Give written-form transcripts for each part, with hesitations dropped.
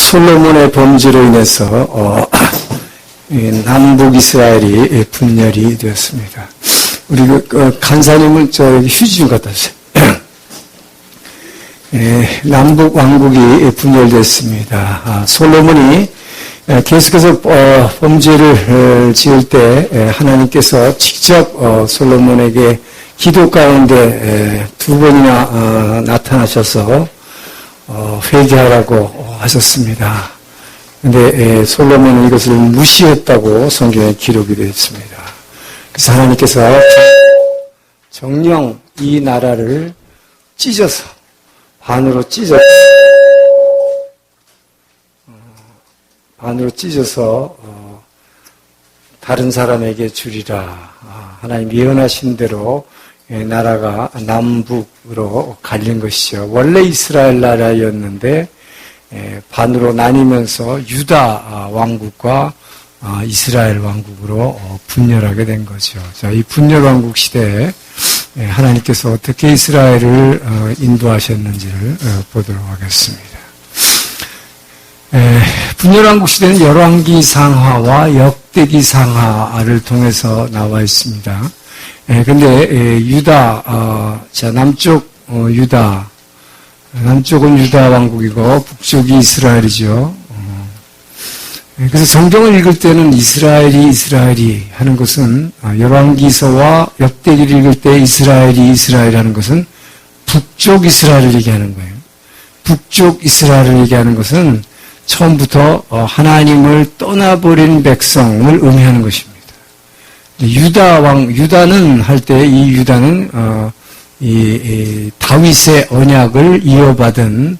솔로몬의 범죄로 인해서 남북 이스라엘이 분열이 되었습니다. 우리 간사님은 여기 휴지 좀 갖다 주세요. 남북 왕국이 분열됐습니다. 솔로몬이 계속해서 범죄를 지을 때 하나님께서 직접 솔로몬에게 기도 가운데 두 번이나 나타나셔서 회개하라고 하셨습니다. 그런데 솔로몬은 이것을 무시했다고 성경에 기록이 되어 있습니다. 그래서 하나님께서 정령 이 나라를 찢어서 반으로 찢어서 다른 사람에게 주리라. 하나님 예언하신 대로 나라가 남북으로 갈린 것이죠. 원래 이스라엘 나라였는데 반으로 나뉘면서 유다 왕국과 이스라엘 왕국으로 분열하게 된 거죠. 자, 이 분열 왕국 시대에 하나님께서 어떻게 이스라엘을 인도하셨는지를 보도록 하겠습니다. 분열 왕국 시대는 열왕기 상하와 역대기 상하를 통해서 나와 있습니다. 근데 유다, 자 남쪽 남쪽은 유다 왕국이고 북쪽이 이스라엘이죠. 그래서 성경을 읽을 때는 이스라엘이 하는 것은 열왕기서와 역대기를 읽을 때 이스라엘이 하는 것은 북쪽 이스라엘을 얘기하는 거예요. 북쪽 이스라엘을 얘기하는 것은 처음부터 하나님을 떠나버린 백성을 의미하는 것입니다. 유다는 할 때 이 유다는 이 다윗의 언약을 이어받은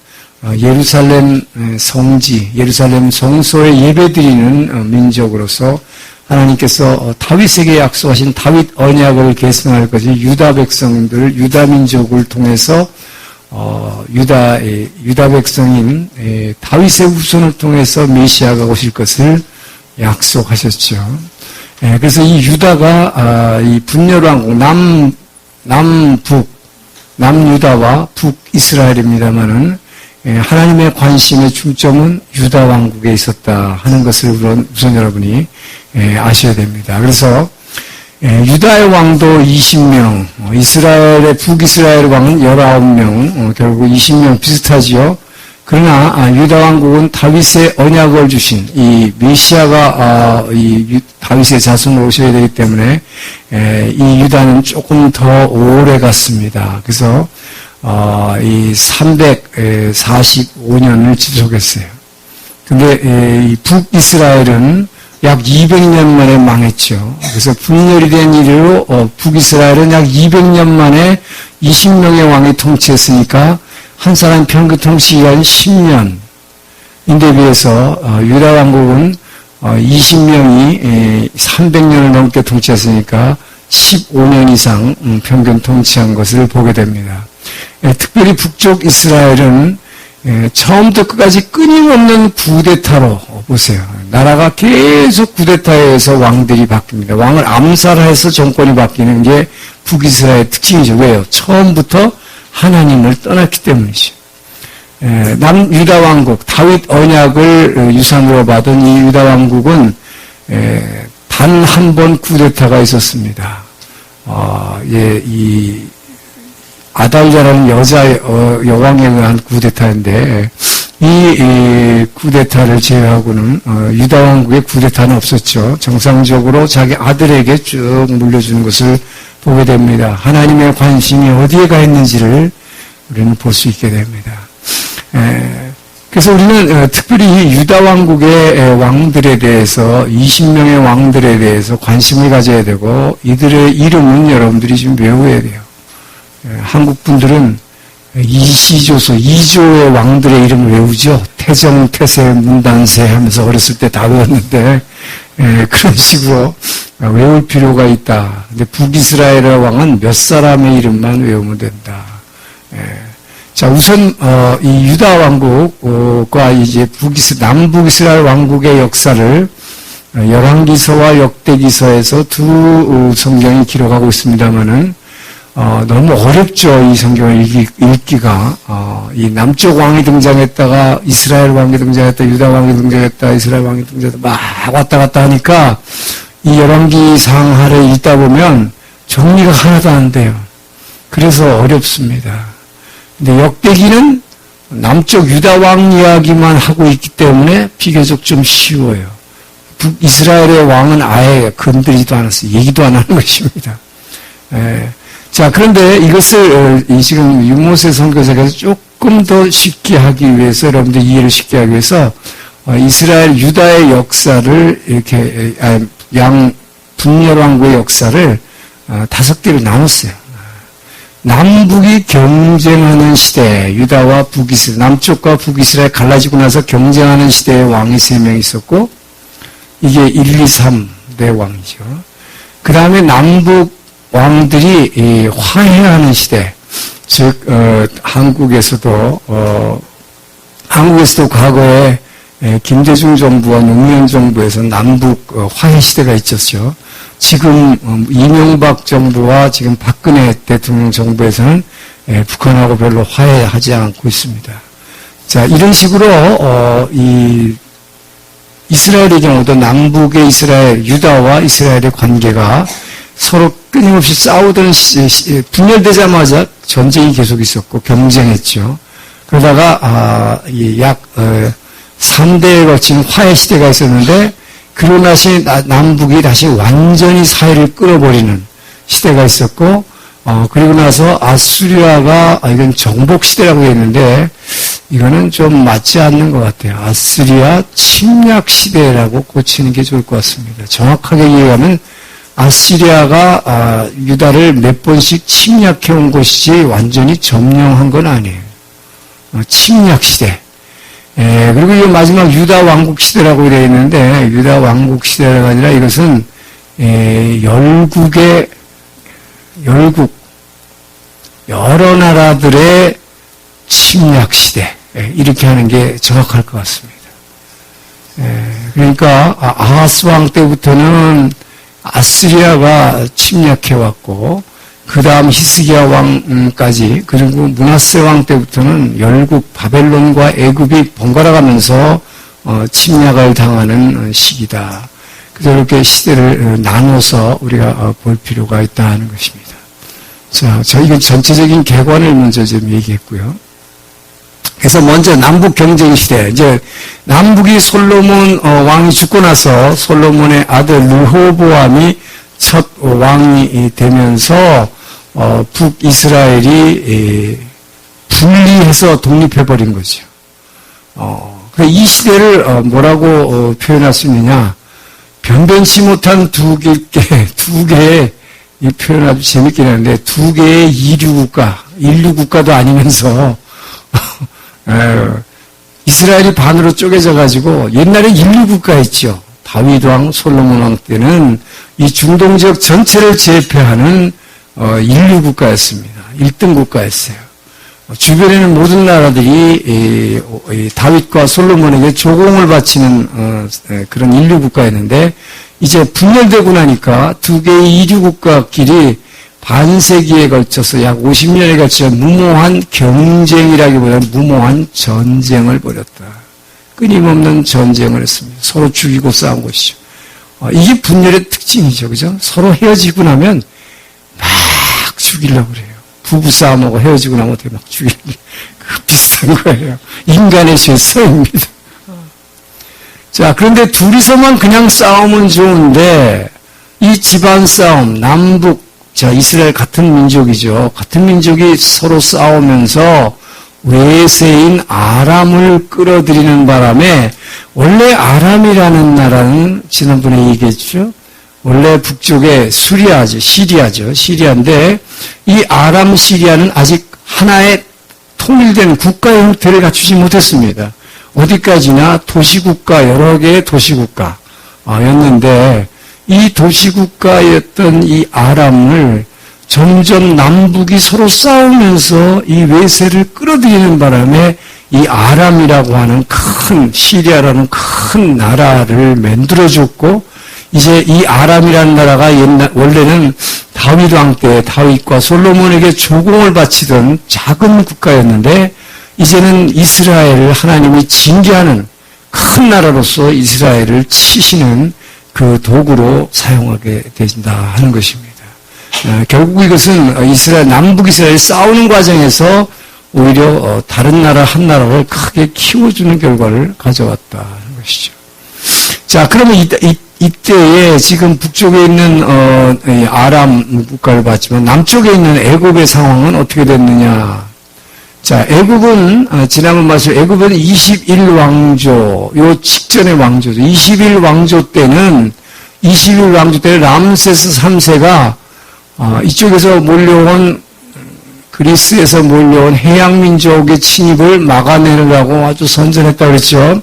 예루살렘 성지, 예루살렘 성소에 예배드리는 민족으로서 하나님께서 다윗에게 약속하신 다윗 언약을 계승할 것이 유다 백성들, 유다 민족을 통해서 유다 백성인 다윗의 후손을 통해서 메시아가 오실 것을 약속하셨죠. 그래서 이 유다가 이 분열왕국 남유다와 북이스라엘입니다마는 하나님의 관심의 중점은 유다 왕국에 있었다 하는 것을 우선 여러분이 아셔야 됩니다. 그래서 유다의 왕도 20명, 이스라엘의 북이스라엘 왕은 19명, 결국 20명 비슷하지요. 그러나 유다 왕국은 다윗의 언약을 주신 이 메시아가 이 다윗의 자손으로 오셔야 되기 때문에 이 유다는 조금 더 오래 갔습니다. 그래서 이 345년을 지속했어요. 근데 이 북이스라엘은 약 200년 만에 망했죠. 그래서 분열이 된 이후로 북이스라엘은 약 200년 만에 20명의 왕이 통치했으니까 한 사람 평균 통치 기간이 10년인데 비해서 유다 왕국은 20명이 300년을 넘게 통치했으니까 15년 이상 평균 통치한 것을 보게 됩니다. 특별히 북쪽 이스라엘은 처음부터 끝까지 끊임없는 쿠데타로 보세요. 나라가 계속 쿠데타에 의해서 왕들이 바뀝니다. 왕을 암살해서 정권이 바뀌는 게 북이스라엘의 특징이죠. 왜요? 처음부터 하나님을 떠났기 때문이죠. 남유다 왕국, 다윗 언약을 유산으로 받은 이 유다 왕국은 단 한 번 쿠데타가 있었습니다. 이 아달랴라는 여왕에 의한 쿠데타인데 이 쿠데타를 제외하고는 유다 왕국의 쿠데타는 없었죠. 정상적으로 자기 아들에게 쭉 물려주는 것을 보게 됩니다. 하나님의 관심이 어디에 가 있는지를 우리는 볼 수 있게 됩니다. 그래서 우리는 특별히 유다 왕국의 왕들에 대해서 20명의 왕들에 대해서 관심을 가져야 되고 이들의 이름은 여러분들이 지금 외워야 돼요. 한국 분들은 이시조서 2조의 왕들의 이름을 외우죠. 태정, 태세, 문단세 하면서 어렸을 때 다 외웠는데 그런 식으로 외울 필요가 있다. 근데 북이스라엘의 왕은 몇 사람의 이름만 외우면 된다. 자, 우선 이 유다 왕국과 이제 남북이스라엘 왕국의 역사를 열왕기서와 역대기서에서 두 성경이 기록하고 있습니다만은 너무 어렵죠. 이 성경을 읽기가. 이 남쪽 왕이 등장했다가 이스라엘 왕이 등장했다, 유다 왕이 등장했다, 이스라엘 왕이 등장했다, 막 왔다 갔다 하니까 이 열왕기상 하를 읽다 보면 정리가 하나도 안 돼요. 그래서 어렵습니다. 근데 역대기는 남쪽 유다 왕 이야기만 하고 있기 때문에 비교적 좀 쉬워요. 북이스라엘의 왕은 아예 건드리지도 않았어요. 얘기도 안 하는 것입니다. 자, 그런데 이것을 지금 유모세 선교사께서 조금 더 쉽게 하기 위해서, 여러분들 이해를 쉽게 하기 위해서 이스라엘 유다의 역사를 이렇게 북열왕국의 역사를 5개로 나눴어요. 남북이 경쟁하는 시대, 유다와 북이스라엘, 남쪽과 북이스라엘 갈라지고 나서 경쟁하는 시대의 왕이 3명 있었고, 이게 1, 2, 3대 왕이죠. 그 다음에 남북 왕들이 화해하는 시대, 즉 한국에서도 과거에 김대중 정부와 노무현 정부에서 남북 화해 시대가 있었죠. 지금 이명박 정부와 지금 박근혜 대통령 정부에서는 북한하고 별로 화해하지 않고 있습니다. 자, 이런 식으로 이 이스라엘의 경우도 남북의 이스라엘, 유다와 이스라엘의 관계가 서로 끊임없이 싸우던 분열되자마자 전쟁이 계속 있었고 경쟁했죠. 그러다가 약 3대에 걸친 화해 시대가 있었는데 그러고 나서 남북이 다시 완전히 사이를 끌어버리는 시대가 있었고 그리고 나서 아수리아가 이건 정복 시대라고 했는데 이거는 좀 맞지 않는 것 같아요. 아수리아 침략 시대라고 고치는 게 좋을 것 같습니다. 정확하게 얘기하면 아시리아가 유다를 몇 번씩 침략해온 것이지 완전히 점령한 건 아니에요. 침략 시대. 그리고 이 마지막 유다 왕국 시대라고 되어 있는데 유다 왕국 시대가 아니라 이것은 여러 나라들의 침략 시대 이렇게 하는 게 정확할 것 같습니다. 그러니까 아하스 왕 때부터는 아스리아가 침략해왔고 그 다음 히스기야 왕까지 그리고 므낫세 왕 때부터는 열국 바벨론과 애굽이 번갈아 가면서 침략을 당하는 시기다. 그래서 이렇게 시대를 나눠서 우리가 볼 필요가 있다는 것입니다. 자, 이건 전체적인 개관을 먼저 좀 얘기했고요. 그래서 먼저 남북 경쟁 시대, 이제 남북이 솔로몬 왕이 죽고 나서 솔로몬의 아들 르호보암이 첫 왕이 되면서 북이스라엘이 분리해서 독립해버린 거죠. 이 시대를 뭐라고 표현할 수 있느냐? 변변치 못한 두 개의 이 표현 아주 재밌긴 한데 두 개의 인류국가도 아니면서 이스라엘이 반으로 쪼개져 가지고 옛날에 인류국가였죠. 다윗 왕, 솔로몬 왕 때는 이 중동 지역 전체를 제패하는 인류국가였습니다. 1등 국가였어요. 주변에는 모든 나라들이 다윗과 솔로몬에게 조공을 바치는 그런 인류국가였는데 이제 분열되고 나니까 두 개의 인류국가끼리 반세기에 걸쳐서 약 50년에 걸쳐 무모한 경쟁이라기보다는 무모한 전쟁을 벌였다. 끊임없는 전쟁을 했습니다. 서로 죽이고 싸운 것이죠. 이게 분열의 특징이죠. 그죠? 서로 헤어지고 나면 막 죽이려고 그래요. 부부싸움하고 헤어지고 나면 어떻게 막 죽이려고 그래요. 그 비슷한 거예요. 인간의 죄성입니다. 자, 그런데 둘이서만 그냥 싸우면 좋은데 이 집안 싸움, 남북, 자, 이스라엘 같은 민족이죠. 같은 민족이 서로 싸우면서 외세인 아람을 끌어들이는 바람에 원래 아람이라는 나라는 지난번에 얘기했죠. 원래 북쪽에 시리아죠. 시리아인데 이 아람 시리아는 아직 하나의 통일된 국가의 형태를 갖추지 못했습니다. 어디까지나 도시국가, 여러 개의 도시국가였는데 이 도시국가였던 이 아람을 점점 남북이 서로 싸우면서 이 외세를 끌어들이는 바람에 이 아람이라고 하는 시리아라는 큰 나라를 만들어줬고 이제 이 아람이라는 나라가 원래는 다윗 왕 때 다윗과 솔로몬에게 조공을 바치던 작은 국가였는데 이제는 이스라엘을 하나님이 징계하는 큰 나라로서 이스라엘을 치시는 그 도구로 사용하게 된다 하는 것입니다. 결국 이것은 남북 이스라엘이 싸우는 과정에서 오히려 다른 나라 한 나라를 크게 키워주는 결과를 가져왔다 하는 것이죠. 자, 그러면 이때에 지금 북쪽에 있는 아람 국가를 봤지만 남쪽에 있는 애굽의 상황은 어떻게 됐느냐? 자, 애굽은 지난번 말씀 애굽은 21왕조 요 직전의 왕조죠. 21왕조 때는 람세스 3세가 이쪽에서 몰려온 그리스에서 몰려온 해양 민족의 침입을 막아내려고 아주 선전했다고 그랬죠.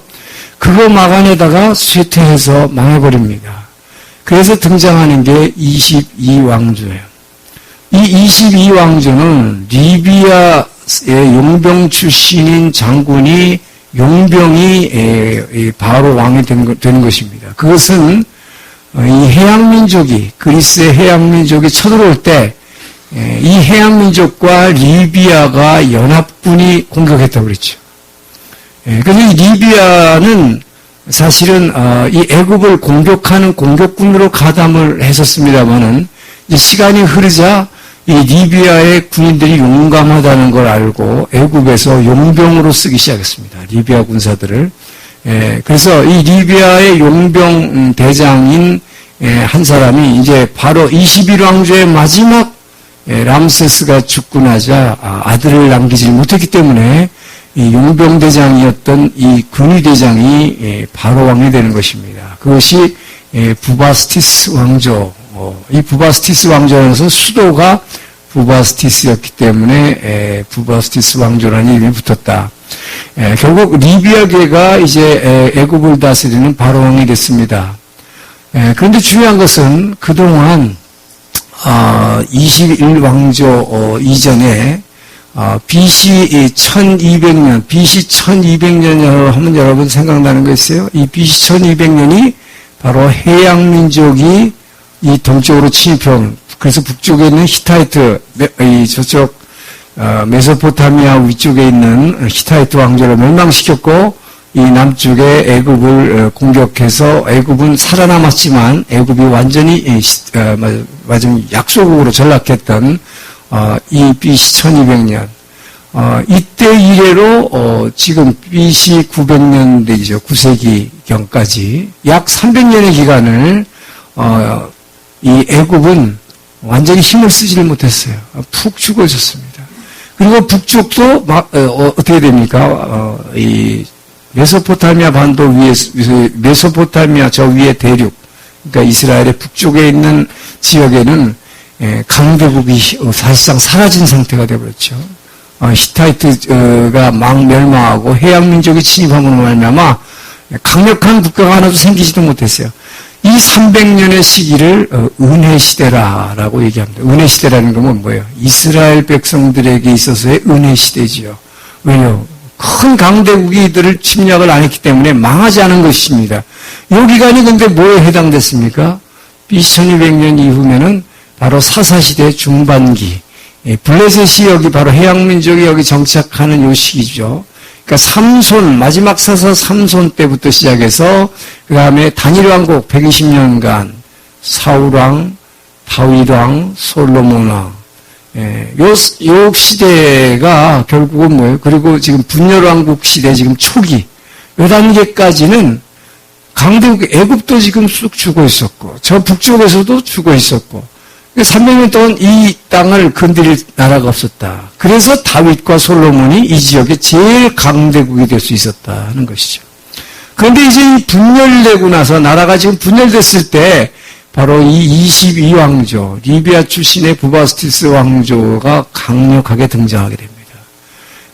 그거 막아내다가 쇠퇴해서 망해버립니다. 그래서 등장하는 게 22왕조예요. 이 22왕조는 리비아의 용병 출신인 장군이 용병이 바로 왕이 되는 것입니다. 그것은 이 해양민족이 그리스의 해양민족이 쳐들어올 때 이 해양민족과 리비아가 연합군이 공격했다고 그랬죠. 그래서 이 리비아는 사실은 이 애굽을 공격하는 공격군으로 가담을 했었습니다만은 이제 시간이 흐르자 이 리비아의 군인들이 용감하다는 걸 알고 애굽에서 용병으로 쓰기 시작했습니다. 리비아 군사들을. 그래서 이 리비아의 용병 대장인 한 사람이 이제 바로 21왕조의 마지막 람세스가 죽고 나자 아들을 남기지 못했기 때문에 이 용병대장이었던 이 근위대장이 바로 왕이 되는 것입니다. 그것이 부바스티스 왕조. 이 부바스티스 왕조라는 것은 수도가 부바스티스였기 때문에 부바스티스 왕조라는 이름이 붙었다. 결국 리비아계가 이제 애굽을 다스리는 바로 왕이 됐습니다. 그런데 중요한 것은 그동안 21왕조 이전에 BC 1200년 하면 여러분 생각나는 거 있어요? 이 BC 1200년이 바로 해양민족이 이 동쪽으로 침입해온, 그래서 북쪽에 있는 히타이트, 저쪽 메소포타미아 위쪽에 있는 히타이트 왕조를 멸망시켰고, 이 남쪽에 애굽을 공격해서 애굽은 살아남았지만 애굽이 완전히 마지막 약소국으로 전락했던 이 BC 1200년 이때 이래로 지금 BC 900년대이죠. 9세기경까지 약 300년의 기간을 이 애굽은 완전히 힘을 쓰지를 못했어요. 푹 죽어 있었습니다. 그리고 북쪽도 어떻게 됩니까? 이 메소포타미아 반도 위에, 메소포타미아 저 위에 대륙, 그러니까 이스라엘의 북쪽에 있는 지역에는 강대국이 사실상 사라진 상태가 되어버렸죠. 히타이트가 막 멸망하고 해양민족이 침입함으로 말미암아 강력한 국가가 하나도 생기지도 못했어요. 이 300년의 시기를 은혜시대라고 얘기합니다. 은혜시대라는 건 뭐예요? 이스라엘 백성들에게 있어서의 은혜시대지요. 왜요? 큰 강대국이 이들을 침략을 안 했기 때문에 망하지 않은 것입니다. 이 기간이 근데 뭐에 해당됐습니까? BC 1200년 이후면은 바로 사사시대 중반기. 블레셋이 여기 바로 해양민족이 여기 정착하는 요 시기죠. 그러니까 마지막 사사 삼손 때부터 시작해서 그 다음에 단일왕국 120년간 사울왕, 다윗왕, 솔로몬왕. 요 시대가 결국은 뭐예요? 그리고 지금 분열왕국 시대 지금 초기, 요 단계까지는 강대국 애굽도 지금 쑥 죽어 있었고, 저 북쪽에서도 죽어 있었고, 300년 동안 이 땅을 건드릴 나라가 없었다. 그래서 다윗과 솔로몬이 이 지역의 제일 강대국이 될 수 있었다 하는 것이죠. 그런데 이제 분열되고 나서 나라가 지금 분열됐을 때 바로 이 22왕조, 리비아 출신의 부바스티스 왕조가 강력하게 등장하게 됩니다.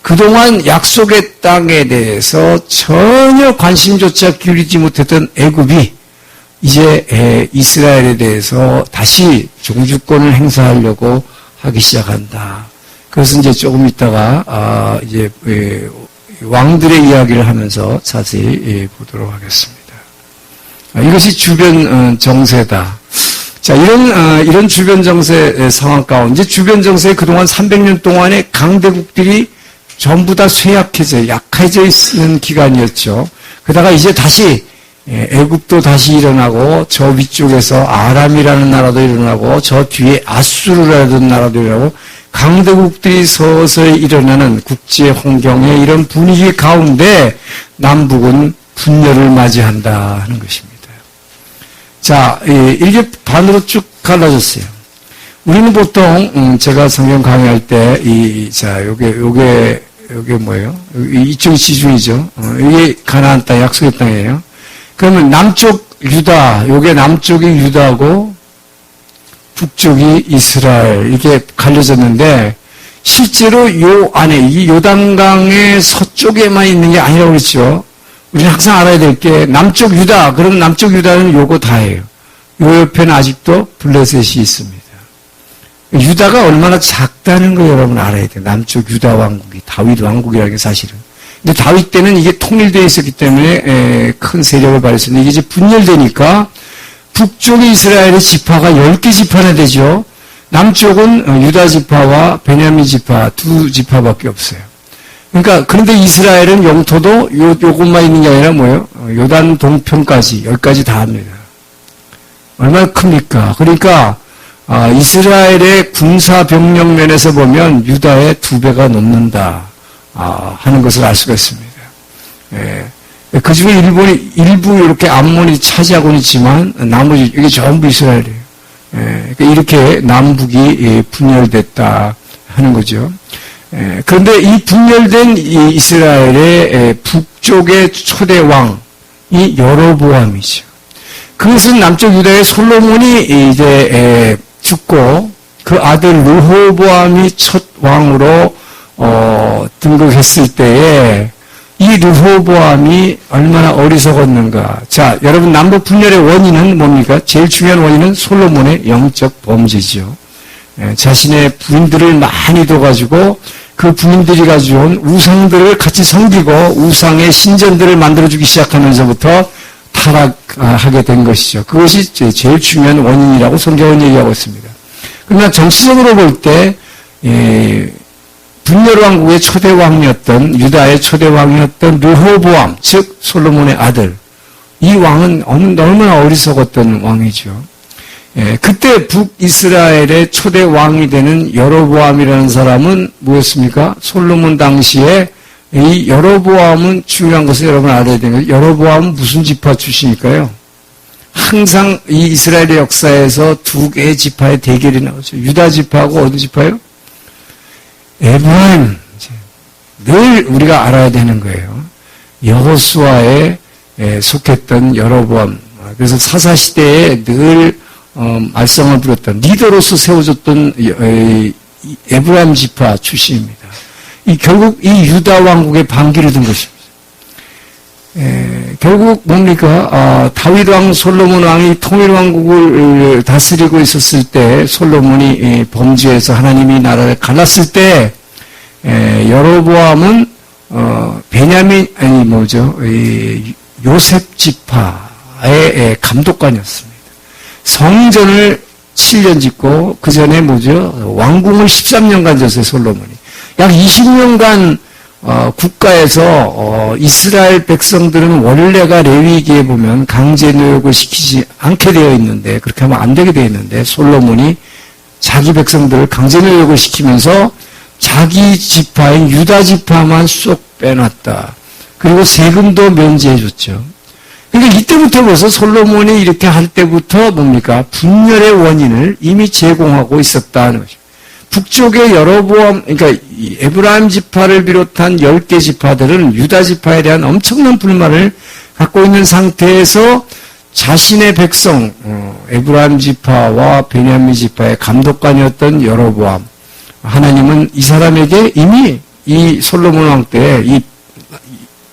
그동안 약속의 땅에 대해서 전혀 관심조차 기울이지 못했던 애굽이 이제 이스라엘에 대해서 다시 종주권을 행사하려고 하기 시작한다. 그것은 이제 조금 있다가 이제 왕들의 이야기를 하면서 자세히 보도록 하겠습니다. 이것이 주변 정세다. 자, 이런 주변 정세 상황 가운데 주변 정세에 그동안 300년 동안의 강대국들이 전부 다 약해져 있는 기간이었죠. 그러다가 이제 다시 애굽도 다시 일어나고 저 위쪽에서 아람이라는 나라도 일어나고 저 뒤에 아수르라는 나라도 일어나고 강대국들이 서서히 일어나는 국제 환경의 이런 분위기 가운데 남북은 분열을 맞이한다 하는 것입니다. 자, 이게 반으로 쭉 갈라졌어요. 우리는 보통 제가 성경 강의할 때 요게 뭐예요? 이쪽이 지중이죠. 이게 가나안 땅, 약속의 땅이에요. 그러면 남쪽 유다, 요게 남쪽이 유다고 북쪽이 이스라엘 이게 갈려졌는데 실제로 요 안에 이 요단강의 서쪽에만 있는 게 아니라고 그랬죠. 우리는 항상 알아야 될 게 남쪽 유다, 그럼 남쪽 유다는 요거 다예요. 요 옆에는 아직도 블레셋이 있습니다. 유다가 얼마나 작다는 거 여러분 알아야 돼요. 남쪽 유다 왕국이 다윗 왕국이라는 게 사실은. 근데 다윗 때는 이게 통일되어 있었기 때문에 큰 세력을 발휘했었는데 이게 이제 분열되니까 북쪽의 이스라엘의 지파가 10개 지파나 되죠. 남쪽은 유다 지파와 베냐민 지파 두 지파밖에 없어요. 그러니까 그런데 이스라엘은 영토도 요것만 있는 게 아니라 뭐예요? 요단 동편까지 여기까지 다 합니다. 얼마나 큽니까? 그러니까 이스라엘의 군사 병력 면에서 보면 유다의 2배가 넘는다 하는 것을 알 수가 있습니다. 그 중에 일부 이렇게 암몬이 차지하고는 있지만 나머지 이게 전부 이스라엘이에요. 그러니까 이렇게 남북이 분열됐다 하는 거죠. 그런데 이 분열된 이스라엘의 북쪽의 초대 왕이 여로보암이죠. 그것은 남쪽 유다의 솔로몬이 이제 죽고 그 아들 르호보암이 첫 왕으로 등극했을 때에 이 르호보암이 얼마나 어리석었는가. 자, 여러분 남북 분열의 원인은 뭡니까? 제일 중요한 원인은 솔로몬의 영적 범죄죠. 자신의 부인들을 많이 둬가지고 그 부인들이 가져온 우상들을 같이 섬기고 우상의 신전들을 만들어주기 시작하면서부터 타락하게 된 것이죠. 그것이 제일 중요한 원인이라고 성경은 얘기하고 있습니다. 그러나 정치적으로 볼 때 분열왕국의 초대왕이었던 유다의 초대왕이었던 르호보암 즉 솔로몬의 아들 이 왕은 얼마나 어리석었던 왕이죠. 그때 북이스라엘의 초대왕이 되는 여로보암이라는 사람은 뭐였습니까? 솔로몬 당시에 이 여로보암은 중요한 것을 여러분 알아야 되는 거예요. 여로보암은 무슨 지파 출신일까요? 항상 이 이스라엘의 역사에서 2개의 지파의 대결이 나오죠. 유다 지파하고 어느 지파요? 에브라임. 늘 우리가 알아야 되는 거예요. 여호수아에 속했던 여로보암. 그래서 사사시대에 늘 말썽을 부렸던 리더로서 세워졌던 에브라임 지파 출신입니다. 결국 이 유다 왕국의 반기를 든 것입니다. 결국 뭡니까? 다윗 왕, 솔로몬 왕이 통일 왕국을 다스리고 있었을 때 솔로몬이 범죄해서 하나님이 나라를 갈랐을 때 여로보암은 요셉 지파의 감독관이었습니다. 성전을 7년 짓고 그 전에 왕궁을 13년간 졌어요, 솔로몬이. 약 20년간 국가에서 이스라엘 백성들은 원래가 레위기에 보면 강제 노역을 시키지 않게 되어 있는데 그렇게 하면 안 되게 되어 있는데 솔로몬이 자기 백성들을 강제 노역을 시키면서 자기 지파인 유다 지파만 쏙 빼놨다. 그리고 세금도 면제해 줬죠. 그러니까 이때부터 벌써 솔로몬이 이렇게 할 때부터 뭡니까? 분열의 원인을 이미 제공하고 있었다는 거죠. 북쪽의 여로보암, 그러니까 에브라임 지파를 비롯한 10개 지파들은 유다 지파에 대한 엄청난 불만을 갖고 있는 상태에서 자신의 백성, 에브라임 지파와 베냐민 지파의 감독관이었던 여로보암, 하나님은 이 사람에게 이미 이 솔로몬 왕 때 이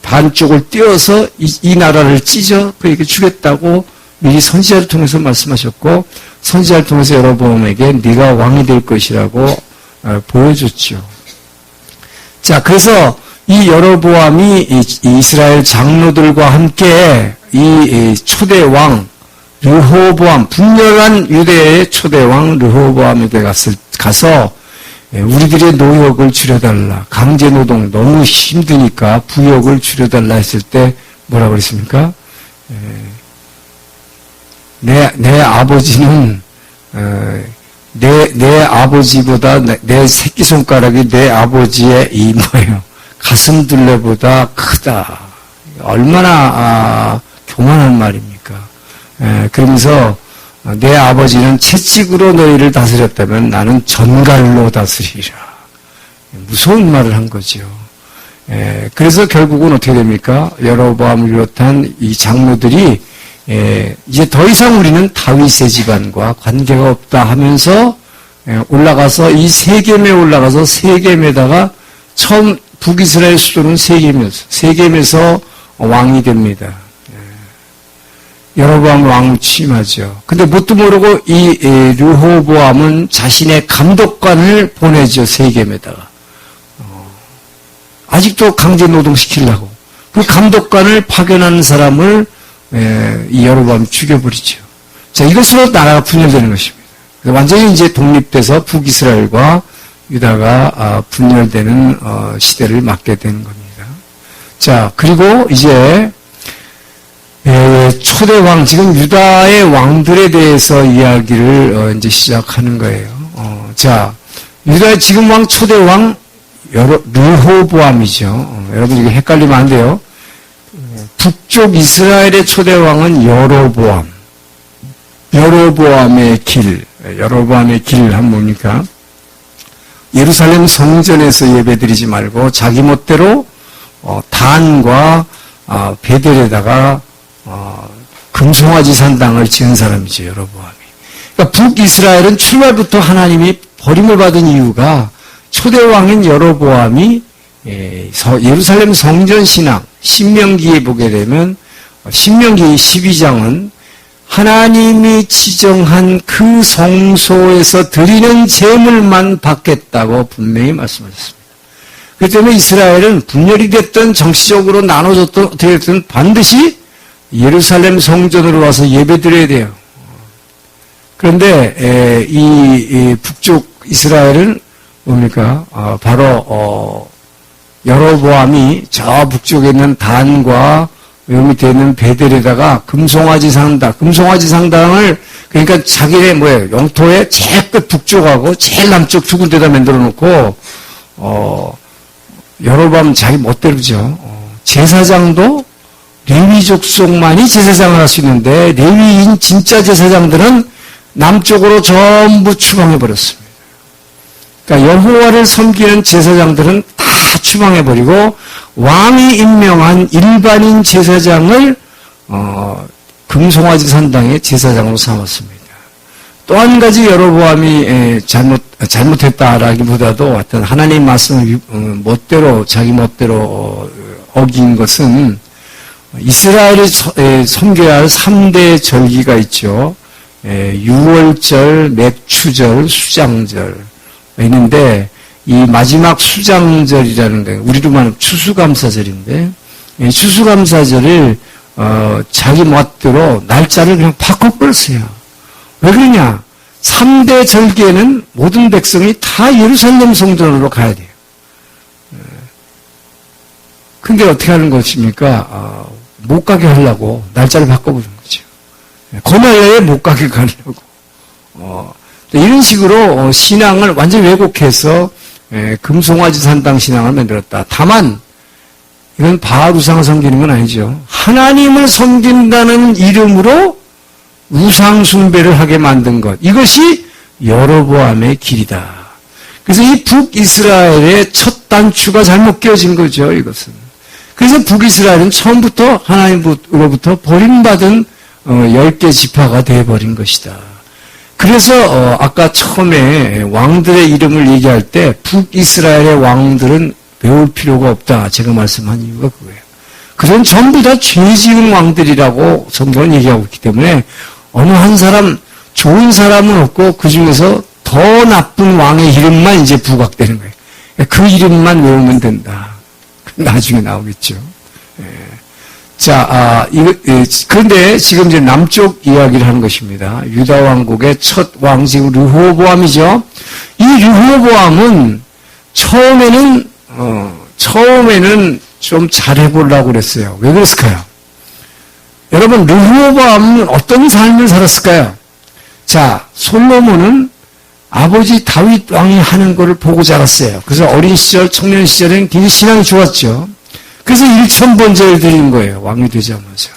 반쪽을 띄어서 이 나라를 찢어 그에게 주겠다고 미리 선지자를 통해서 말씀하셨고 선지자를 통해서 여로보암에게 네가 왕이 될 것이라고 보여줬죠. 자, 그래서 이 여로보암이 이스라엘 장로들과 함께 이 초대왕 르호보암, 분열한 유대의 초대왕 르호보암에게 가서 우리들의 노역을 줄여달라. 강제노동 너무 힘드니까 부역을 줄여달라 했을 때 뭐라고 그랬습니까? 내 아버지는 내 아버지보다 내 새끼손가락이 내 아버지의 이 뭐예요? 가슴둘레보다 크다. 얼마나 교만한 말입니까? 그러면서 내 아버지는 채찍으로 너희를 다스렸다면 나는 전갈로 다스리라. 무서운 말을 한 거죠. 그래서 결국은 어떻게 됩니까? 여로보암을 비롯한 이 장로들이 이제 더 이상 우리는 다윗의 집안과 관계가 없다 하면서 올라가서 이 세겜에 올라가서 세겜에다가 처음 북이스라엘 수도는 세겜에서 왕이 됩니다. 여로보암 왕 취임하죠. 근데 뭣도 모르고 이 르호보암은 자신의 감독관을 보내죠. 세겜에다가. 아직도 강제 노동시키려고. 그 감독관을 파견하는 사람을 이 여로보암이 죽여버리죠. 자, 이것으로 나라가 분열되는 것입니다. 완전히 이제 독립돼서 북이스라엘과 유다가 분열되는 시대를 맞게 되는 겁니다. 자, 그리고 이제 초대왕, 지금 유다의 왕들에 대해서 이야기를 이제 시작하는 거예요. 자, 유다의 지금 왕 초대왕 르호보암이죠. 여러분 이게 헷갈리면 안 돼요. 북쪽 이스라엘의 초대왕은 여로보암. 여로보암의 길 하면 뭡니까? 예루살렘 성전에서 예배드리지 말고 자기 멋대로 단과 베델에다가 금송아지 산당을 지은 사람이죠. 여로보암이. 그러니까 북이스라엘은 출발부터 하나님이 버림을 받은 이유가 초대왕인 여로보암이 예루살렘 성전 신앙 신명기에 보게 되면 신명기 12장은 하나님이 지정한 그 성소에서 드리는 제물만 받겠다고 분명히 말씀하셨습니다. 그렇기 때문에 이스라엘은 분열이 됐든 정치적으로 나눠졌든 어떻게 됐든 반드시 예루살렘 성전으로 와서 예배드려야 돼요. 그런데 이 북쪽 이스라엘은 뭡니까? 바로 여로보암이 저 북쪽에 있는 단과 여기 밑에 있는 베델에다가 금송아지 상당을 그러니까 자기네 뭐예요? 영토의 제일 끝 북쪽하고 제일 남쪽 두 군데다 만들어 놓고 여로보암 자기 멋대로죠. 제사장도 레위 족속만이 제사장을 할 수 있는데 레위인 진짜 제사장들은 남쪽으로 전부 추방해 버렸습니다. 그러니까 여호와를 섬기는 제사장들은 다 추방해 버리고 왕이 임명한 일반인 제사장을 금송아지 산당의 제사장으로 삼았습니다. 또 한 가지 여로보암이 잘못했다라기보다도 어떤 하나님 말씀을 자기 멋대로 어긴 것은 이스라엘이 섬겨야 할 3대 절기가 있죠. 유월절, 맥추절, 수장절 있는데 이 마지막 수장절이라는 게 우리로 말하면 추수감사절인데 추수감사절을 자기 멋대로 날짜를 그냥 바꿔버렸어요. 왜 그러냐? 3대 절기에는 모든 백성이 다 예루살렘 성전으로 가야 돼요. 근데 어떻게 하는 것입니까? 못 가게 하려고 날짜를 바꿔버린 거죠. 고날래에 못 가게 가려고. 이런 식으로 신앙을 완전히 왜곡해서 금송아지 산당 신앙을 만들었다. 다만 이건 바알 우상을 섬기는 건 아니죠. 하나님을 섬긴다는 이름으로 우상 숭배를 하게 만든 것. 이것이 여로보암의 길이다. 그래서 이 북이스라엘의 첫 단추가 잘못 끼워진 거죠. 이것은. 그래서 북이스라엘은 처음부터 하나님으로부터 버림받은 10개 지파가 되어버린 것이다. 그래서 아까 처음에 왕들의 이름을 얘기할 때 북이스라엘의 왕들은 배울 필요가 없다. 제가 말씀한 이유가 그거예요. 그들은 전부 다 죄 지은 왕들이라고 성경은 얘기하고 있기 때문에 어느 한 사람, 좋은 사람은 없고 그 중에서 더 나쁜 왕의 이름만 이제 부각되는 거예요. 그 이름만 외우면 된다. 나중에 나오겠죠. 자, 그런데 지금 이제 남쪽 이야기를 하는 것입니다. 유다 왕국의 첫 왕, 지금 르호보암이죠. 이 르호보암은 처음에는 좀 잘해보려고 그랬어요. 왜 그랬을까요? 여러분, 르호보암은 어떤 삶을 살았을까요? 자, 솔로몬은 아버지 다윗 왕이 하는 것을 보고 자랐어요. 그래서 어린 시절, 청년 시절에는 굉장히 신앙이 좋았죠. 그래서 일천번제를 드린 거예요. 왕이 되자마자.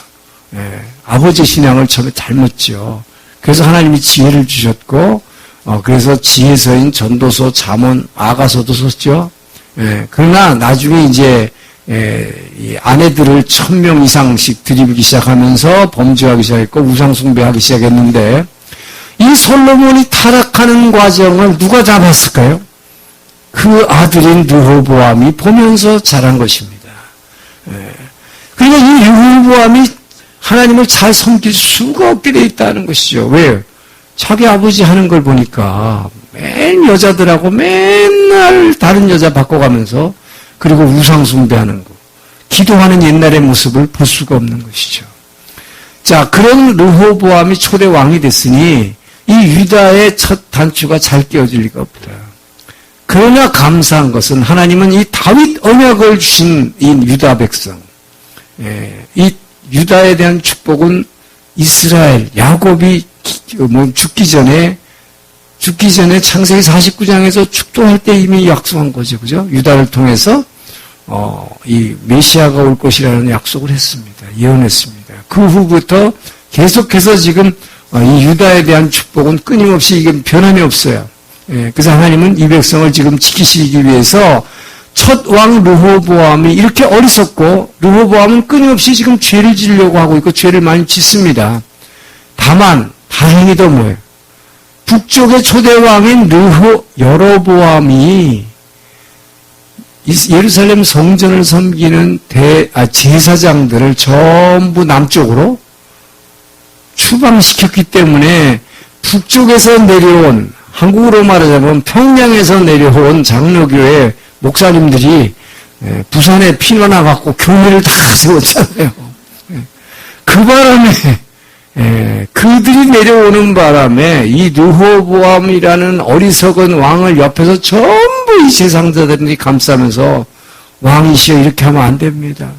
아버지 신앙을 처음에 닮았죠. 그래서 하나님이 지혜를 주셨고, 그래서 지혜서인 전도서, 잠언, 아가서도 썼죠. 그러나 나중에 이제 이 아내들을 1000명 이상씩 드리기 시작하면서 범죄하기 시작했고 우상 숭배하기 시작했는데 이 솔로몬이 타락하는 과정을 누가 잡았을까요? 그 아들인 르호보암이 보면서 자란 것입니다. 그러니까 이 르호보암이 하나님을 잘 섬길 수가 없게 돼 있다는 것이죠. 왜요? 자기 아버지 하는 걸 보니까 맨 여자들하고 맨날 다른 여자 바꿔가면서 그리고 우상 숭배하는 거, 기도하는 옛날의 모습을 볼 수가 없는 것이죠. 자, 그런 르호보암이 초대 왕이 됐으니 이 유다의 첫 단추가 잘 끼워질 리가 없다. 그러나 감사한 것은 하나님은 이 다윗 언약을 주신 이 유다 백성, 이 유다에 대한 축복은 이스라엘, 야곱이 죽기 전에 창세기 49장에서 축도할 때 이미 약속한 거죠. 그죠? 유다를 통해서, 이 메시아가 올 것이라는 약속을 했습니다. 예언했습니다. 그 후부터 계속해서 지금 이 유다에 대한 축복은 끊임없이 이게 변함이 없어요. 그래서 하나님은 이 백성을 지금 지키시기 위해서 첫 왕 르호보암이 이렇게 어리석고 르호보암은 끊임없이 지금 죄를 지으려고 하고 있고 죄를 많이 짓습니다. 다만 다행히도 뭐예요? 북쪽의 초대 왕인 여로보암이 예루살렘 성전을 섬기는 제사장들을 전부 남쪽으로 추방시켰기 때문에 북쪽에서 내려온, 한국으로 말하자면 평양에서 내려온 장로교회 목사님들이 부산에 피난와 갖고 교회를 다 세웠잖아요. 그 바람에 그들이 내려오는 바람에 이 르호보암이라는 어리석은 왕을 옆에서 전부 이 제사장들이 감싸면서 왕이시여 이렇게 하면 안 됩니다.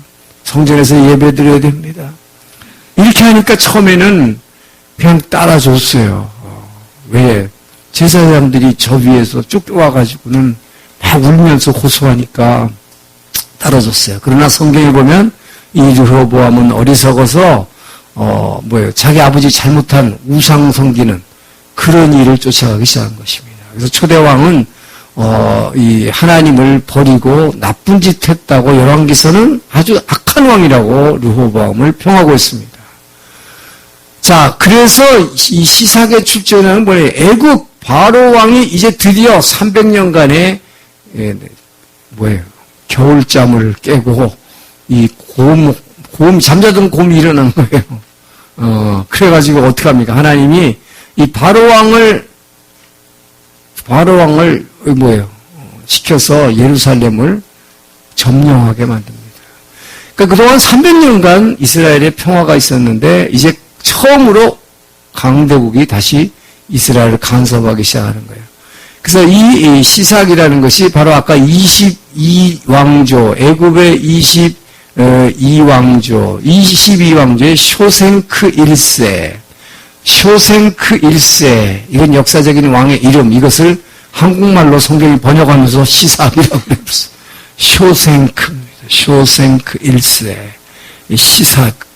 성전에서 예배 드려야 됩니다. 이렇게 하니까 처음에는 그냥 따라줬어요. 왜? 제사장들이 저 위에서 쫓겨와가지고는 막 울면서 호소하니까 따라줬어요. 그러나 성경에 보면 이 르호보암은 어리석어서 자기 아버지 잘못한 우상 섬기는 그런 일을 쫓아가기 시작한 것입니다. 그래서 초대왕은 이 하나님을 버리고 나쁜 짓 했다고 열왕기서는 아주 악한 왕이라고 르호보암을 평하고 있습니다. 자, 그래서 이 시삭의 출전은 뭐예요? 애굽 바로 왕이 이제 드디어 300년간의 겨울잠을 깨고 이 잠자던 곰이 일어난 거예요. 그래가지고 어떡합니까? 하나님이 이 바로 왕을 시켜서 예루살렘을 점령하게 만듭니다. 그러니까 그동안 300년간 이스라엘의 평화가 있었는데 이제 처음으로 강대국이 다시 이스라엘을 간섭하기 시작하는 거예요. 그래서 이 시삭이라는 것이 바로 아까 22왕조, 애굽의 22왕조의 쇼생크 1세, 이건 역사적인 왕의 이름, 이것을 한국말로 성경이 번역하면서 시삭이라고 그랬어요. 쇼생크 1세, 시삭.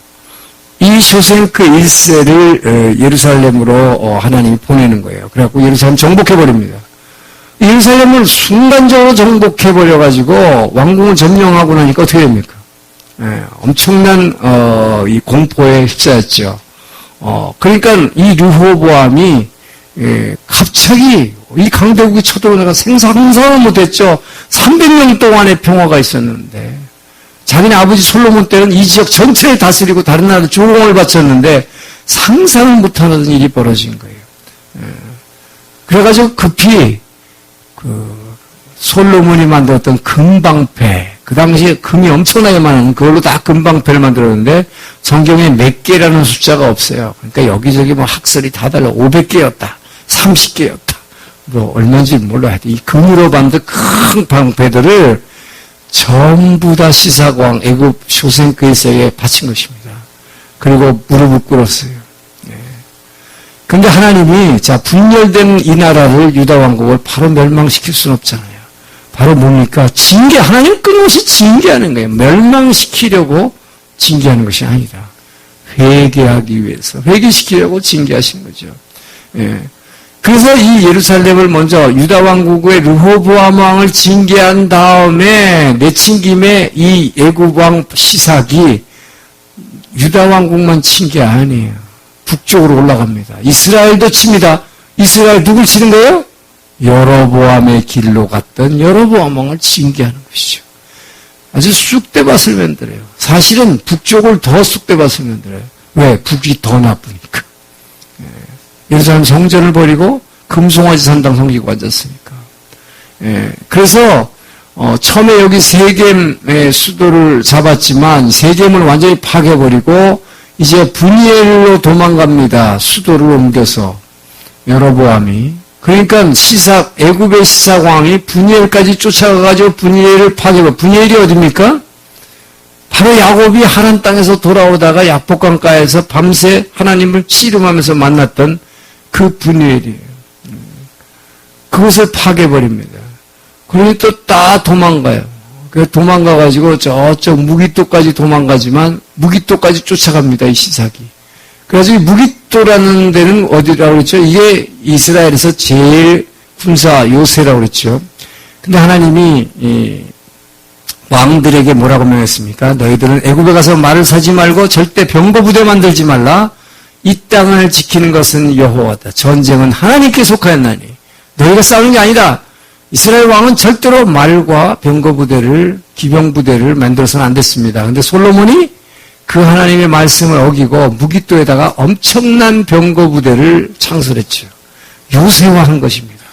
이 쇼생크 1세를 예루살렘으로 하나님이 보내는 거예요. 그래갖고 예루살렘 정복해버립니다. 예루살렘을 순간적으로 정복해버려가지고 왕궁을 점령하고 나니까 어떻게 됩니까? 엄청난 이 공포에 휩싸였죠. 그러니까 이 르호보암이 갑자기 이 강대국이 쳐들어오다가 상상을 못했죠. 300년 동안의 평화가 있었는데 자기네 아버지 솔로몬 때는 이 지역 전체를 다스리고 다른 나라를 조공을 바쳤는데 상상을 못하는 일이 벌어진 거예요. 그래가지고 급히 솔로몬이 만들었던 금방패, 그 당시에 금이 엄청나게 많은 그걸로 다 금방패를 만들었는데 성경에 몇 개라는 숫자가 없어요. 그러니까 여기저기 뭐 학설이 다 달라. 500개였다. 30개였다. 뭐 얼마인지 몰라야 돼. 이 금으로 만든 큰 방패들을 전부 다 시사왕 애굽 쇼생크에서에 바친 것입니다. 그리고 무릎을 꿇었어요. 근데 하나님이 자 분열된 이 나라를 유다 왕국을 바로 멸망시킬 수는 없잖아요. 바로 뭡니까? 징계. 하나님 끊임없이 징계하는 거예요. 멸망시키려고 징계하는 것이 아니다. 회개하기 위해서 회개시키려고 징계하신 거죠. 예. 그래서 이 예루살렘을 먼저 유다 왕국의 르호보암 왕을 징계한 다음에 내친 김에 이 애굽 왕 시삭이 유다 왕국만 친 게 아니에요. 북쪽으로 올라갑니다. 이스라엘도 칩니다. 이스라엘 누굴 치는 거예요? 여로보암의 길로 갔던 여로보암 왕을 징계하는 것이죠. 아주 쑥대밭을 만들어요. 사실은 북쪽을 더 쑥대밭을 만들어요. 왜? 북이 더 나쁘니까. 예루살렘 성전을 버리고 금송아지 산당 섬기고 앉았으니까. 그래서 처음에 여기 세겜의 수도를 잡았지만 세겜을 완전히 파괴버리고 이제 분이엘로 도망갑니다. 수도를 옮겨서 여로보암이. 그러니까 시삭 애굽의 시삭 왕이 분이엘까지 쫓아가가지고 분이엘을 파괴버. 분이엘이 어디입니까? 바로 야곱이 하란 땅에서 돌아오다가 약복강가에서 밤새 하나님을 씨름하면서 만났던 그 분이엘이에요. 그것을 파괴버립니다. 그러니 또 다 도망가요. 그 도망가가지고 저쪽 무기토까지 도망가지만 무기토까지 쫓아갑니다. 이 시삭이. 그래서 이 무기토라는 데는 어디라고 그랬죠? 이게 이스라엘에서 제일 군사 요새라고 그랬죠. 근데 하나님이 왕들에게 뭐라고 명했습니까? 너희들은 애굽에 가서 말을 서지 말고 절대 병거부대 만들지 말라. 이 땅을 지키는 것은 여호와다. 전쟁은 하나님께 속하였나니 너희가 싸우는 게 아니다. 이스라엘 왕은 절대로 말과 병거부대를 기병부대를 만들어서는 안 됐습니다. 그런데 솔로몬이 그 하나님의 말씀을 어기고 무기토에다가 엄청난 병거부대를 창설했죠. 요새화한 것입니다.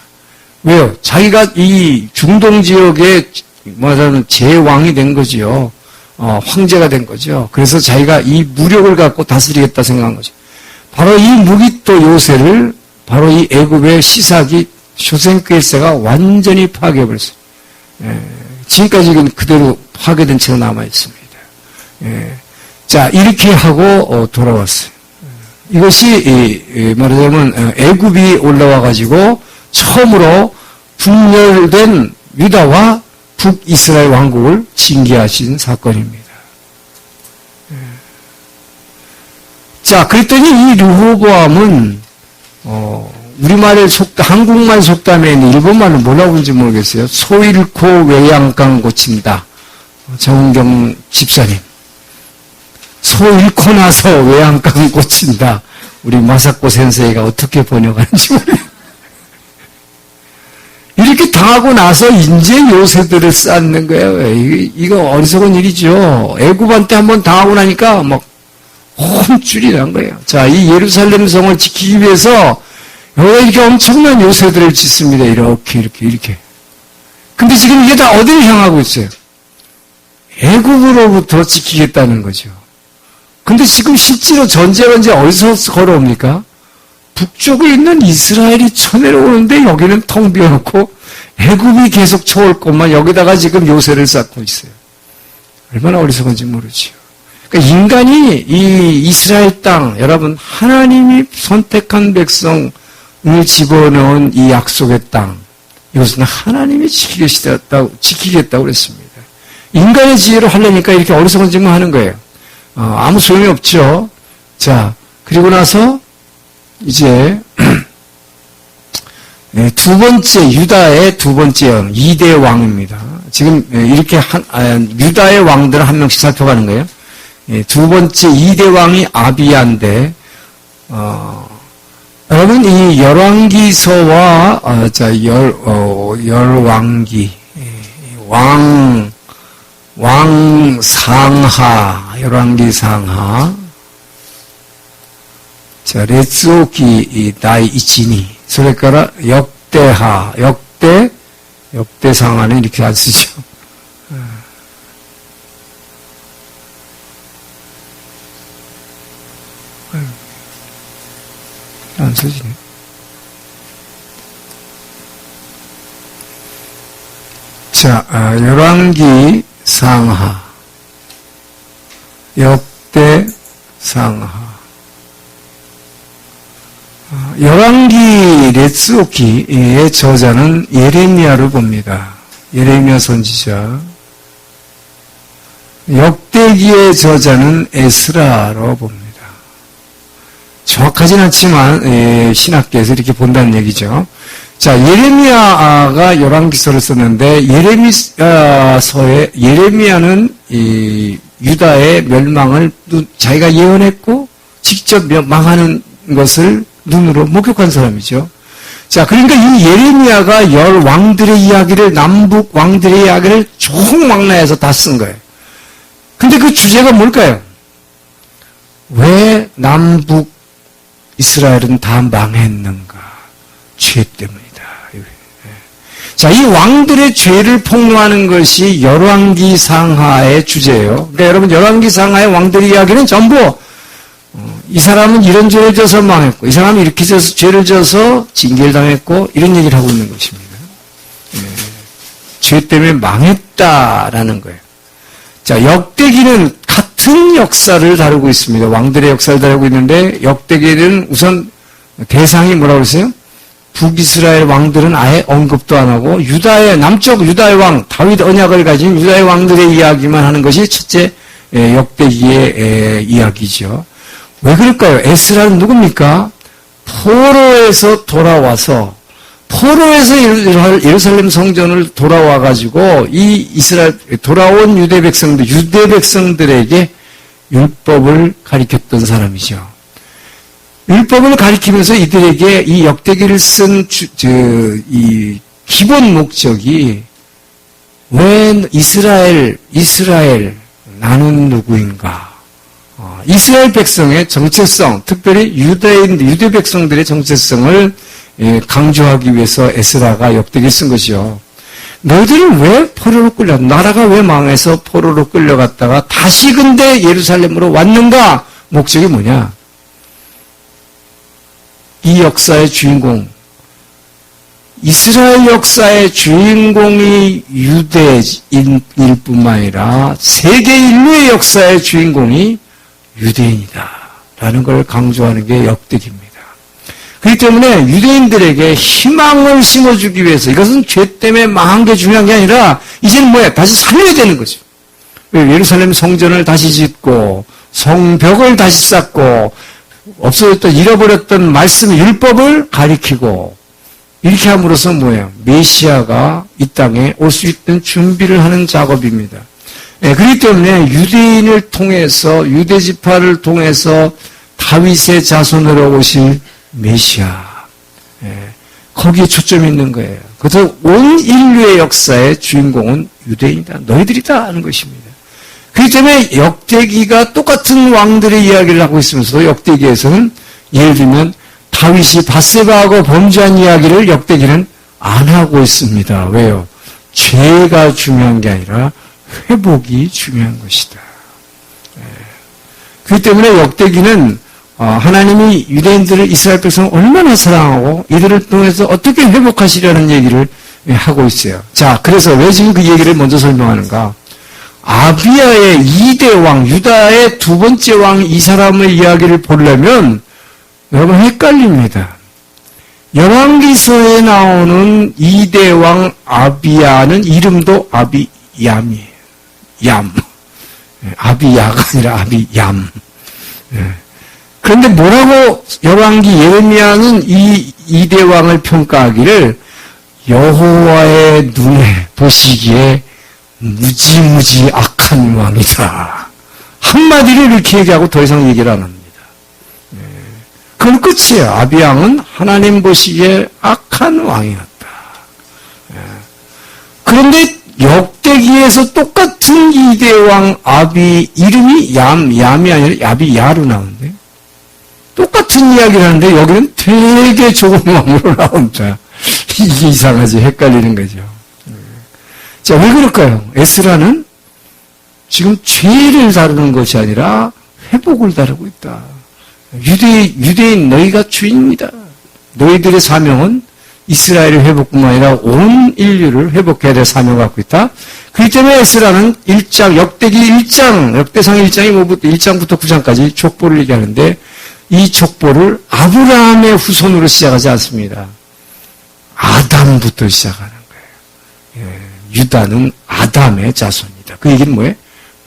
왜요? 자기가 이 중동 지역의 말하자면 제왕이 된 거지요. 황제가 된 거죠. 그래서 자기가 이 무력을 갖고 다스리겠다 생각한 거죠. 바로 이 무기토 요새를 바로 이 애굽의 시삭이 쇼생크에스가 완전히 파괴해버렸어요. 지금까지 그대로 파괴된 채로 남아있습니다. 자, 이렇게 하고 돌아왔어요. 이것이 말하자면 애굽이 올라와가지고 처음으로 분열된 유다와 북이스라엘 왕국을 징계하신 사건입니다. 자, 그랬더니 이 르호보암은 우리말의 한국말 속담에는 일본말로 뭐라고 하는지 모르겠어요. 소 잃고 외양간 고친다. 정은경 집사님. 소 잃고 나서 외양간 고친다. 우리 마사코 센세이가 어떻게 번역하는지 모르겠어요. 이렇게 당하고 나서 이제 요새들을 쌓는 거예요. 이거 어리석은 일이죠. 애굽한테 한번 당하고 나니까 막 혼쭐이 난 거예요. 자, 이 예루살렘 성을 지키기 위해서 이렇게 엄청난 요새들을 짓습니다. 이렇게. 근데 지금 이게 다 어디를 향하고 있어요? 애굽으로부터 지키겠다는 거죠. 근데 지금 실제로 전쟁은 이제 어디서 걸어옵니까? 북쪽에 있는 이스라엘이 쳐내려오는데 여기는 텅 비어놓고 애굽이 계속 쳐올 것만 여기다가 지금 요새를 쌓고 있어요. 얼마나 어리석은지 모르지요. 그러니까 인간이 이 이스라엘 땅, 여러분 하나님이 선택한 백성을 집어넣은 이 약속의 땅, 이것은 하나님이 지키겠다고 그랬습니다. 인간의 지혜로 하려니까 이렇게 어리석은 짓만 하는 거예요. 아무 소용이 없죠. 자, 그리고 나서 이제 두 번째 유다의 두 번째 왕 2대 왕입니다. 지금 이렇게 유다의 왕들을 한 명씩 살펴가는 거예요. 두 번째 2대 왕이 아비야인데 여러분 이 열왕기서와 열왕기 왕상하 열왕기 상하 자, 列王記第1に、それから역대하, 역대 역대상하는 이렇게 안 쓰죠. 안 쓰지네. 자, 열왕기 상하, 역대 상하. 열왕기 레츠오키의 저자는 예레미야를 봅니다. 예레미야 선지자. 역대기의 저자는 에스라로 봅니다. 정확하진 않지만 신학계에서 이렇게 본다는 얘기죠. 자, 예레미야가 열왕기서를 썼는데 예레미야서에 예레미야는 이 유다의 멸망을 자기가 예언했고 직접 망하는 것을 눈으로 목격한 사람이죠. 자, 그러니까 이 예레미야가 열 왕들의 이야기를, 남북 왕들의 이야기를 총망라해서 다 쓴 거예요. 근데 그 주제가 뭘까요? 왜 남북 이스라엘은 다 망했는가? 죄 때문이다. 자, 이 왕들의 죄를 폭로하는 것이 열왕기 상하의 주제예요. 그러니까 여러분, 열왕기 상하의 왕들의 이야기는 전부 이 사람은 이런 죄를 져서 망했고, 이 사람은 이렇게 죄를 져서 징계를 당했고, 이런 얘기를 하고 있는 것입니다. 죄 때문에 망했다라는 거예요. 자, 역대기는 같은 역사를 다루고 있습니다. 왕들의 역사를 다루고 있는데, 역대기는 우선 대상이 뭐라고 그랬어요? 북이스라엘 왕들은 아예 언급도 안 하고, 남쪽 유다의 왕, 다윗 언약을 가진 유다의 왕들의 이야기만 하는 것이 첫째 역대기의 이야기죠. 왜 그럴까요? 에스라는 누굽니까? 포로에서 돌아와서 예루살렘 성전을 돌아와가지고 돌아온 유대 백성들에게 율법을 가르쳤던 사람이죠. 율법을 가르치면서 이들에게 이 역대기를 쓴 이 기본 목적이 왜 이스라엘 나는 누구인가? 이스라엘 백성의 정체성, 특별히 유대 백성들의 정체성을 강조하기 위해서 에스라가 역대기를 쓴 것이요. 너희들은 왜 포로로 나라가 왜 망해서 포로로 끌려갔다가 다시 근데 예루살렘으로 왔는가? 목적이 뭐냐? 이 역사의 주인공, 이스라엘 역사의 주인공이 유대인일 뿐만 아니라 세계 인류의 역사의 주인공이 유대인이다 라는 걸 강조하는 게 역대기입니다. 그렇기 때문에 유대인들에게 희망을 심어주기 위해서, 이것은 죄 때문에 망한 게 중요한 게 아니라 이제는 뭐야? 다시 살려야 되는 거죠. 예루살렘 성전을 다시 짓고 성벽을 다시 쌓고 없어졌던, 잃어버렸던 말씀, 율법을 가리키고, 이렇게 함으로써 뭐예요? 메시아가 이 땅에 올 수 있는 준비를 하는 작업입니다. 그렇기 때문에 유대인을 통해서, 유대 지파를 통해서 다윗의 자손으로 오실 메시아, 거기에 초점이 있는 거예요. 그래서 온 인류의 역사의 주인공은 유대인이다, 너희들이다 하는 것입니다. 그렇기 때문에 역대기가 똑같은 왕들의 이야기를 하고 있으면서도 역대기에서는 예를 들면 다윗이 밧세바하고 범죄한 이야기를 역대기는 안 하고 있습니다. 왜요? 죄가 중요한 게 아니라 회복이 중요한 것이다. 그렇기 때문에 역대기는 하나님이 유대인들을, 이스라엘 백성을 얼마나 사랑하고 이들을 통해서 어떻게 회복하시려는 얘기를 하고 있어요. 자, 그래서 왜 지금 그 얘기를 먼저 설명하는가? 아비야의 2대 왕, 유다의 두 번째 왕, 이 사람의 이야기를 보려면 여러분 헷갈립니다. 열왕기서에 나오는 2대 왕 아비야는 이름도 아비얌이에요. 얌. 아비야가 아니라 아비얌. 그런데 뭐라고 열왕기 예레미야는 이 2대 왕을 평가하기를 여호와의 눈에 보시기에 무지무지 악한 왕이다. 한마디로 이렇게 얘기하고 더 이상 얘기를 안 합니다. 그건 끝이에요. 아비양은 하나님 보시기에 악한 왕이었다. 그런데 역대기에서 똑같은 2대 왕 아비, 이름이 얌이 아니라 아비야로 나오는데, 똑같은 이야기를 하는데 여기는 되게 좋은 왕으로 나온다. 이게 이상하지, 헷갈리는 거죠. 자, 왜 그럴까요? 에스라는 지금 죄를 다루는 것이 아니라 회복을 다루고 있다. 유대인 너희가 주인입니다. 너희들의 사명은 이스라엘의 회복뿐만 아니라 온 인류를 회복해야 될 사명을 갖고 있다. 그렇기 때문에 에스라는 역대상 1장부터 9장까지 족보를 얘기하는데 이 족보를 아브라함의 후손으로 시작하지 않습니다. 아담부터 시작하는 거예요. 유다는 아담의 자손이다. 그 얘기는 뭐예요?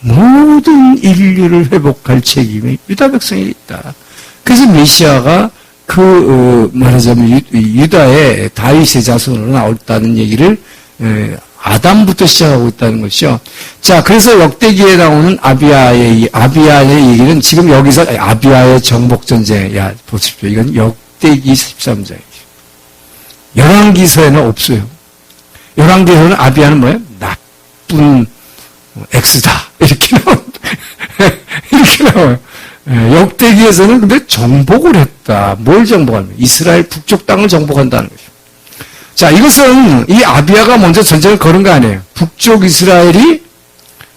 모든 인류를 회복할 책임이 유다 백성에 있다. 그래서 메시아가 말하자면 유다의 다윗의 자손으로 나왔다는 얘기를 아담부터 시작하고 있다는 것이죠. 자, 그래서 역대기에 나오는 아비야의 얘기는 지금 여기서 아비야의 정복전쟁, 보십시오. 이건 역대기 13장이죠. 열왕기서에는 없어요. 열왕기서는 아비야는 뭐예요? 나쁜 X다. 이렇게 나와요. 역대기에서는 근데 정복을 했다. 뭘 정복하면? 이스라엘 북쪽 땅을 정복한다는 거죠. 자, 이것은 이 아비야가 먼저 전쟁을 거는 거 아니에요. 북쪽 이스라엘이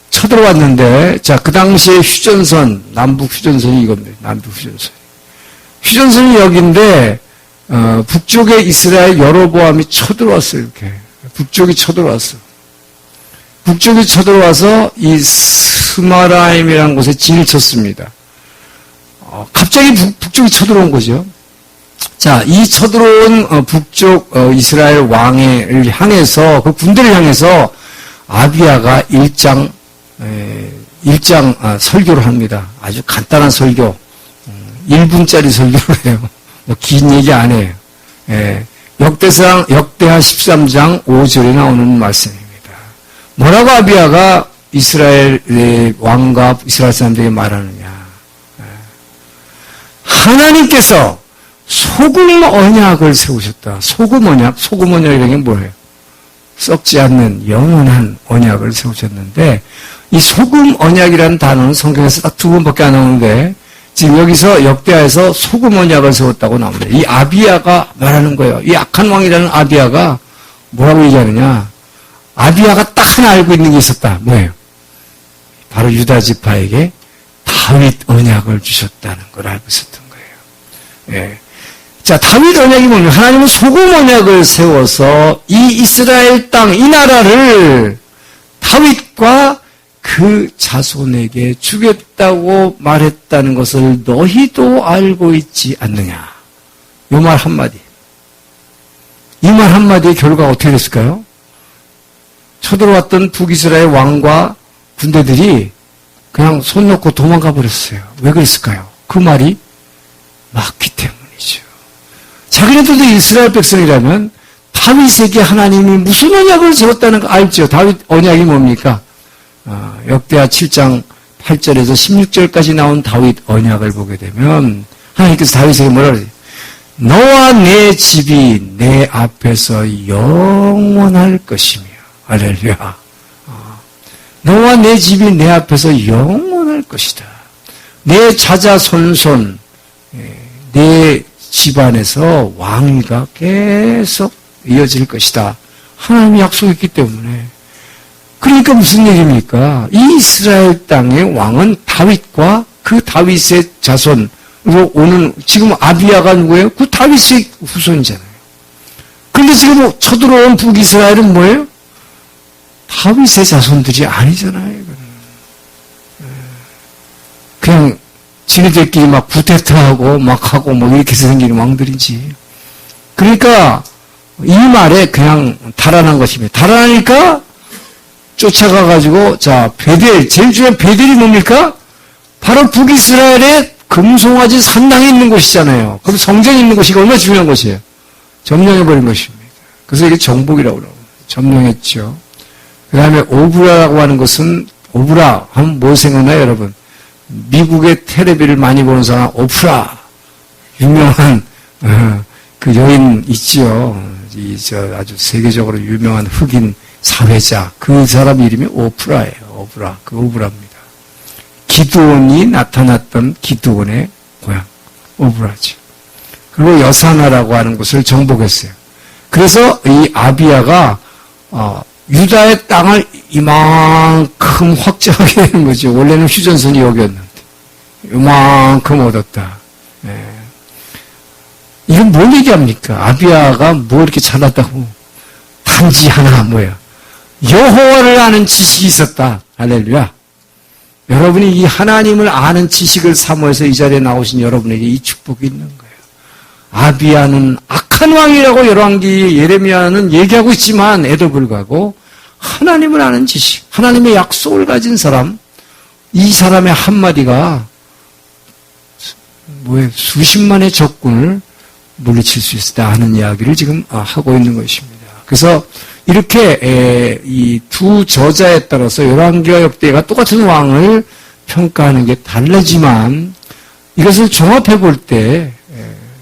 쳐들어왔는데, 자, 그 당시에 휴전선, 남북 휴전선이 이겁니다. 남북 휴전선. 휴전선이 여기인데, 북쪽에 이스라엘 여로보암이 쳐들어왔어요, 이렇게. 북쪽이 쳐들어왔어. 북쪽이 쳐들어와서 이 스마라임이라는 곳에 진을 쳤습니다. 갑자기 북쪽이 쳐들어온 거죠. 자, 이 쳐들어온 북쪽 이스라엘 왕을 향해서, 그 군대를 향해서 아비야가 일장 설교를 합니다. 아주 간단한 설교. 1분짜리 설교를 해요. 뭐 긴 얘기 안 해요. 역대하 13장 5절에 나오는 말씀입니다. 뭐라고 아비야가 이스라엘의 왕과 이스라엘 사람들에게 말하느냐. 하나님께서 소금 언약을 세우셨다. 소금 언약이라는 게 뭐예요? 썩지 않는 영원한 언약을 세우셨는데, 이 소금 언약이라는 단어는 성경에서 딱 2번밖에 안 나오는데, 지금 여기서 역대하에서 소금 언약을 세웠다고 나옵니다. 이 아비야가 말하는 거예요. 이 악한 왕이라는 아비야가 뭐라고 얘기하느냐? 아비야가 딱 하나 알고 있는 게 있었다. 뭐예요? 바로 유다 지파에게 다윗 언약을 주셨다는 걸 알고 있었던 거예요. 예. 자, 다윗 언약이 뭐냐? 하나님은 소금 언약을 세워서 이 이스라엘 땅, 이 나라를 다윗과 그 자손에게 주겠다고 말했다는 것을 너희도 알고 있지 않느냐? 이 말 한마디. 이 말 한마디의 결과가 어떻게 됐을까요? 쳐들어왔던 북이스라엘 왕과 군대들이 그냥 손 놓고 도망가 버렸어요. 왜 그랬을까요? 그 말이 맞기 때문이죠. 자기네들도 이스라엘 백성이라면 다윗에게 하나님이 무슨 언약을 세웠다는 거 알죠? 다윗 언약이 뭡니까? 역대하 7장 8절에서 16절까지 나온 다윗 언약을 보게 되면 하나님께서 다윗에게 뭐라 그러지? 너와 내 집이 내 앞에서 영원할 것이며 할렐루야. 너와 내 집이 내 앞에서 영원할 것이다. 내 자자손손 내 집안에서 왕위가 계속 이어질 것이다. 하나님이 약속했기 때문에. 그러니까 무슨 얘기입니까? 이 이스라엘 땅의 왕은 다윗과 그 다윗의 자손으로 오는, 지금 아비야가 누구예요? 그 다윗의 후손이잖아요. 그런데 지금 쳐들어온 북이스라엘은 뭐예요? 다윗의 자손들이 아니잖아요. 그냥 지네들끼리 막 구테타하고 막 하고 뭐 이렇게 생기는 왕들이지. 그러니까 이 말에 그냥 달아난 것입니다. 달아나니까 쫓아가가지고, 자, 베델, 제일 중요한 베델이 뭡니까? 바로 북이스라엘의 금송아지 산당이 있는 곳이잖아요. 그럼 성전이 있는 곳이 얼마나 중요한 곳이에요? 점령해버린 것입니다. 그래서 이게 정복이라고 그러고, 점령했죠. 그 다음에 오브라라고 하는 것은, 오브라 하면 뭐 생각나요, 여러분? 미국의 텔레비를 많이 보는 사람, 오프라. 유명한, 그 여인 있지요. 아주 세계적으로 유명한 흑인 사회자, 그 사람 이름이 오프라예요. 오프라. 그 오프라입니다. 기드온이 나타났던 기드온의 고향. 오프라죠. 그리고 여사나라고 하는 곳을 정복했어요. 그래서 이 아비야가 유다의 땅을 이만큼 확장하게 된 거죠. 원래는 휴전선이 여기였는데 이만큼 얻었다. 이건 뭘 얘기합니까? 아비야가 뭐 이렇게 잘났다고. 단지 하나 뭐야? 여호와를 아는 지식이 있었다. 할렐루야. 여러분이 이 하나님을 아는 지식을 사모해서 이 자리에 나오신 여러분에게 이 축복이 있는 거예요. 아비야는 악한 왕이라고 열왕기 예레미야는 얘기하고 있지만 불구하고 하나님을 아는 지식, 하나님의 약속을 가진 사람, 이 사람의 한마디가 수십만의 적군을 물리칠 수 있다 하는 이야기를 지금 하고 있는 것입니다. 그래서 이렇게 이 두 저자에 따라서 열왕기와 역대가 똑같은 왕을 평가하는 게 다르지만 이것을 종합해 볼 때